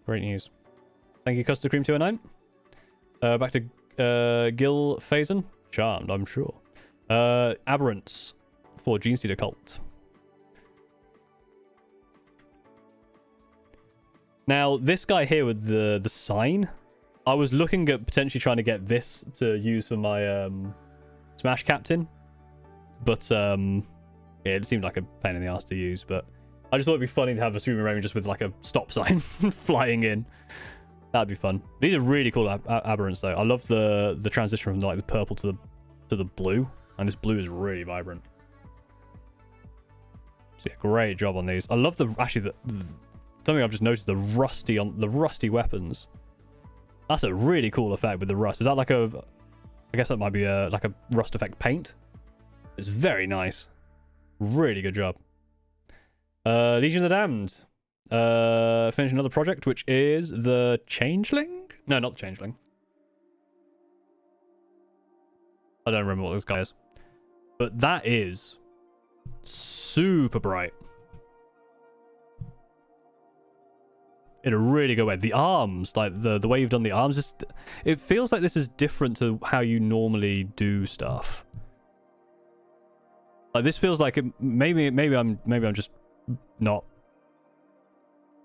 Great news. Thank you, Custard Cream 209. Back to Gil Faison. Charmed, I'm sure. Aberrants for Gene Seeder Cult. Now, this guy here with the sign, I was looking at potentially trying to get this to use for my Smash Captain, but yeah, it seemed like a pain in the ass to use, but I just thought it'd be funny to have a Streamer Raven just with like a stop sign flying in. That'd be fun. These are really cool aberrants though. I love the transition from like the purple to the blue, and this blue is really vibrant. So yeah, great job on these. I love something I've just noticed, the rusty weapons. That's a really cool effect with the rust. Is that like I guess that might be like a rust effect paint. It's very nice. Really good job. Legion of the Damned. Finish another project, which is the Changeling? No, not the Changeling. I don't remember what this guy is. But that is super bright. In a really good way. The arms, like the way you've done the arms, it feels like this is different to how you normally do stuff. Like this feels like maybe I'm just not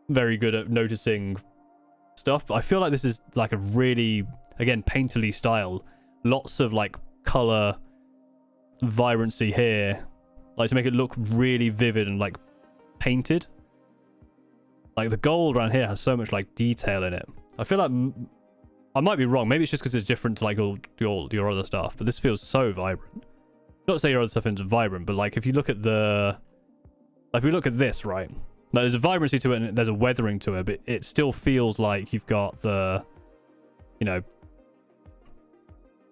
very good at noticing stuff, but I feel like this is like a really, again, painterly style. Lots of like color vibrancy here, like to make it look really vivid and like painted. Like the gold around here has so much like detail in it. I feel like I might be wrong. Maybe it's just because it's different to like all your other stuff, but this feels so vibrant. Not to say your other stuff isn't vibrant, but like if you look at if we look at this, right? Like, there's a vibrancy to it and there's a weathering to it, but it still feels like you've got the, you know,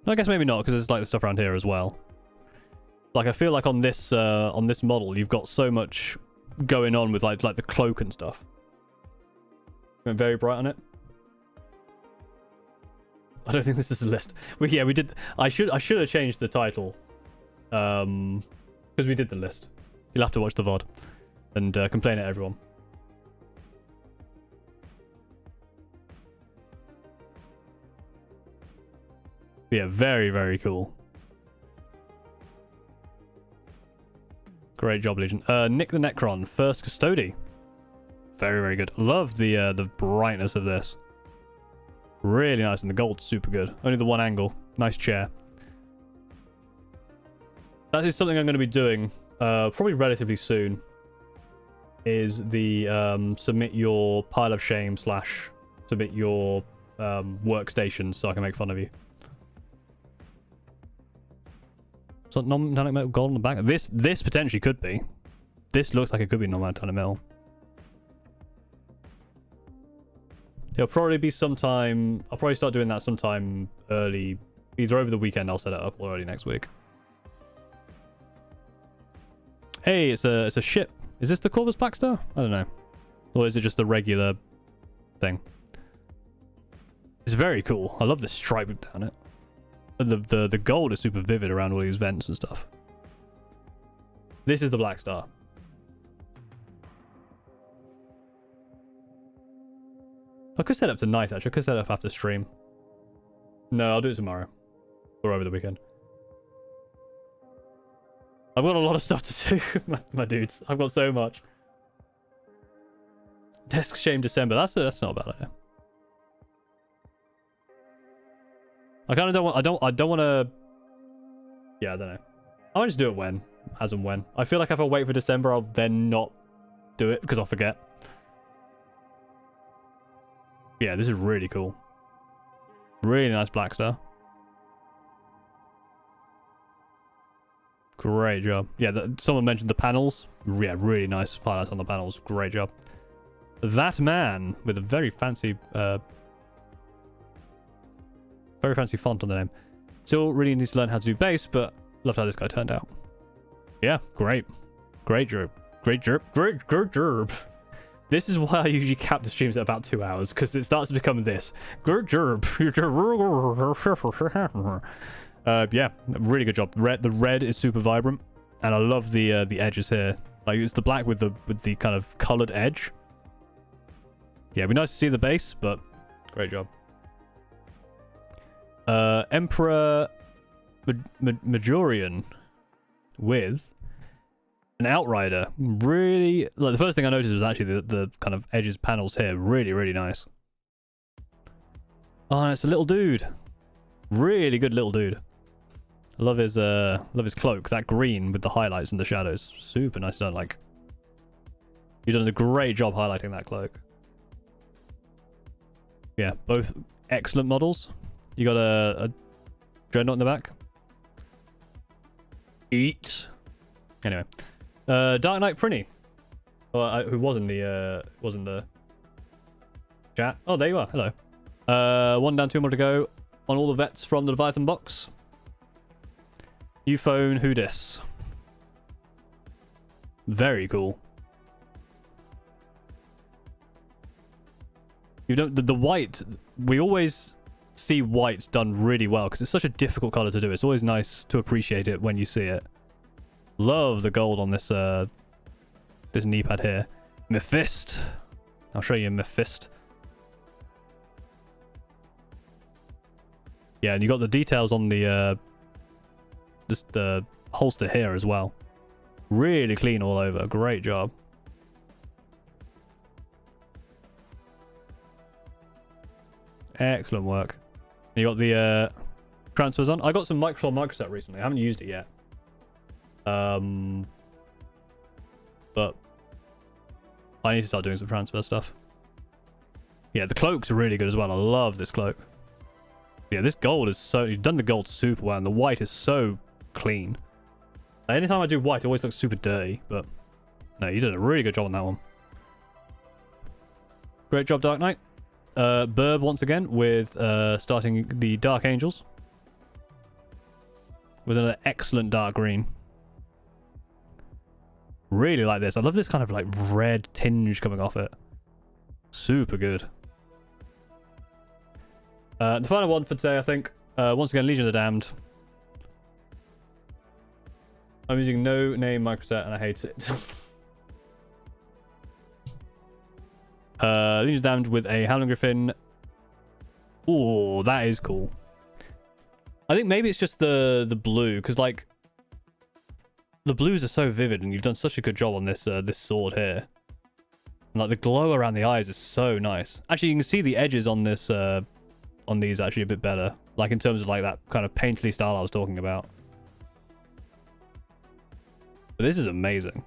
I guess maybe not, because there's like the stuff around here as well. Like I feel like on this model, you've got so much going on with like the cloak and stuff. Went very bright on it. I don't think this is a list. We did. I should have changed the title, because we did the list. You'll have to watch the VOD and complain at everyone. Yeah, very, very cool. Great job, Legion. Nick the Necron, first Custody. Very, very good. Love the brightness of this. Really nice, and the gold's super good. Only the one angle. Nice chair. That is something I'm going to be doing probably relatively soon. Is the submit your pile of shame / submit your workstations so I can make fun of you. So non-metallic metal gold on the back. This potentially could be. This looks like it could be non-metallic metal. It'll probably be sometime. I'll probably start doing that sometime early, either over the weekend. I'll set it up, or early next week. Hey, it's a ship. Is this the Corvus Black Star? I don't know. Or is it just the regular thing? It's very cool. I love the stripe down it. The gold is super vivid around all these vents and stuff. This is the Black Star. I could set up tonight, actually. I could set up after stream. No, I'll do it tomorrow. Or over the weekend. I've got a lot of stuff to do, my dudes. I've got so much. Desk Shame December. That's not a bad idea. I kind of don't want. I don't want to. Yeah, I don't know. I want to just do it as and when. I feel like if I wait for December, I'll then not do it because I'll forget. Yeah, this is really cool. Really nice Black Star. Great job. Yeah, someone mentioned the panels. Yeah, really nice highlights on the panels. Great job. That man with a very fancy font on the name. Still really needs to learn how to do bass, but loved how this guy turned out. Yeah, great. Great jerb. Great jerb. Great jerb. This is why I usually cap the streams at about 2 hours, because it starts to become this. Great jerb. Yeah, really good job. The red is super vibrant, and I love the edges here. Like, it's the black with the kind of colored edge. Yeah, it'd be nice to see the base, but great job. Emperor Majorian with an Outrider. Really, like, the first thing I noticed was actually the kind of edges panels here. Really, really nice. Oh, and it's a little dude. Really good little dude. I love his cloak. That green with the highlights and the shadows. Super nice done. Like, you've done a great job highlighting that cloak. Yeah, both excellent models. You got a dreadnought in the back. Eat. Anyway, Dark Knight Prinny, who was in the chat. Oh, there you are. Hello. One down, 2 more to go on all the vets from the Leviathan box. New phone, who dis? Very cool. You don't the white. We always see white done really well because it's such a difficult color to do. It's always nice to appreciate it when you see it. Love the gold on this this knee pad here. Mephist. I'll show you Mephist. Yeah, and you got the details on the the holster here as well. Really clean all over. Great job. Excellent work. You got the transfers on. I got some Microsoft Microset recently. I haven't used it yet. But I need to start doing some transfer stuff. Yeah, the cloak's really good as well. I love this cloak. Yeah, this gold is so... You've done the gold super well, and the white is so clean. Anytime I do white, it always looks super dirty, but... No, you did a really good job on that one. Great job, Dark Knight. Burb once again with starting the Dark Angels. With another excellent dark green. Really like this. I love this kind of like red tinge coming off it. Super good. The final one for today, I think. Once again, Legion of the Damned. I'm using no name microset and I hate it. Legion of the Damned with a Howling Griffin. Oh, that is cool. I think maybe it's just the blue, because like the blues are so vivid, and you've done such a good job on this this sword here. And, like, the glow around the eyes is so nice. Actually, you can see the edges on this on these actually a bit better, like in terms of like that kind of painterly style I was talking about. But this is amazing.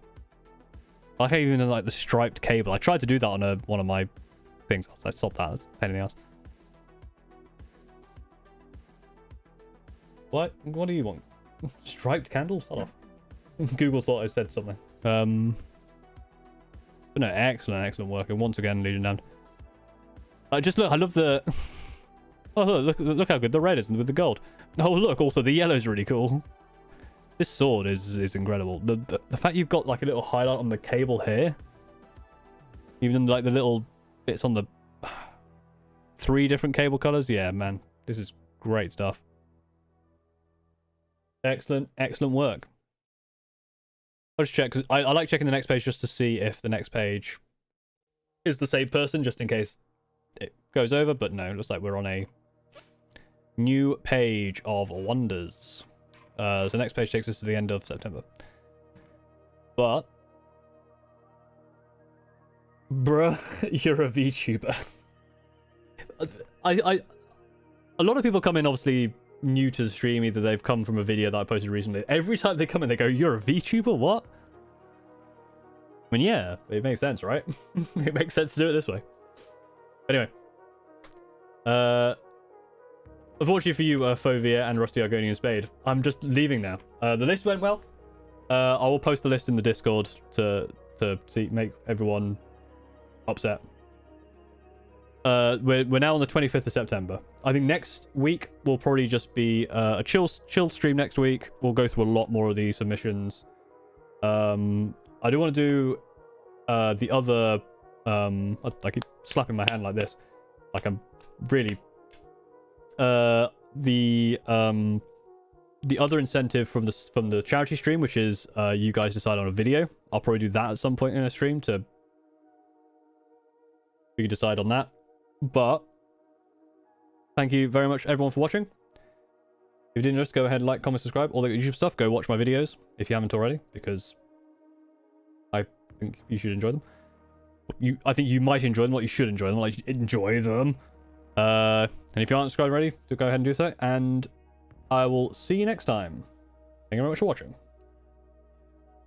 I like even like the striped cable. I tried to do that on one of my things. I stopped that. It's a pain in the ass. What do you want? Striped candles? Hold off. Google thought I said something. But no, excellent work. And once again, Legion Damned. Just look, I love the... Oh, look how good the red is with the gold. Oh, look, also the yellow is really cool. This sword is incredible. The fact you've got like a little highlight on the cable here. Even like the little bits on the 3 different cable colors. Yeah, man, this is great stuff. Excellent work. I'll just check, because I like checking the next page just to see if the next page is the same person, just in case it goes over. But no, it looks like we're on a new page of wonders. So the next page takes us to the end of September. But bruh, you're a VTuber. A lot of people come in obviously new to the stream. Either they've come from a video that I posted recently. Every time they come in, they go, "You're a VTuber? What?" I mean, yeah, it makes sense, right? It makes sense to do it this way. Anyway, unfortunately for you, Fovia and Rusty Argonian Spade, I'm just leaving now. The list went well. I will post the list in the Discord to make everyone upset. We're now on the 25th of September. I think next week will probably just be a chill stream next week. We'll go through a lot more of these submissions. I do want to do the other I keep slapping my hand like this, like I'm really the other incentive from the charity stream, which is you guys decide on a video. I'll probably do that at some point in a stream to we can decide on that. But thank you very much everyone for watching. If you didn't just go ahead, like, comment, subscribe, all the YouTube stuff. Go watch my videos if you haven't already, because I think you should enjoy them. I think you might enjoy them, not you should enjoy them, like enjoy them. And if you aren't subscribed already, do go ahead and do so, and I will see you next time. Thank you very much for watching.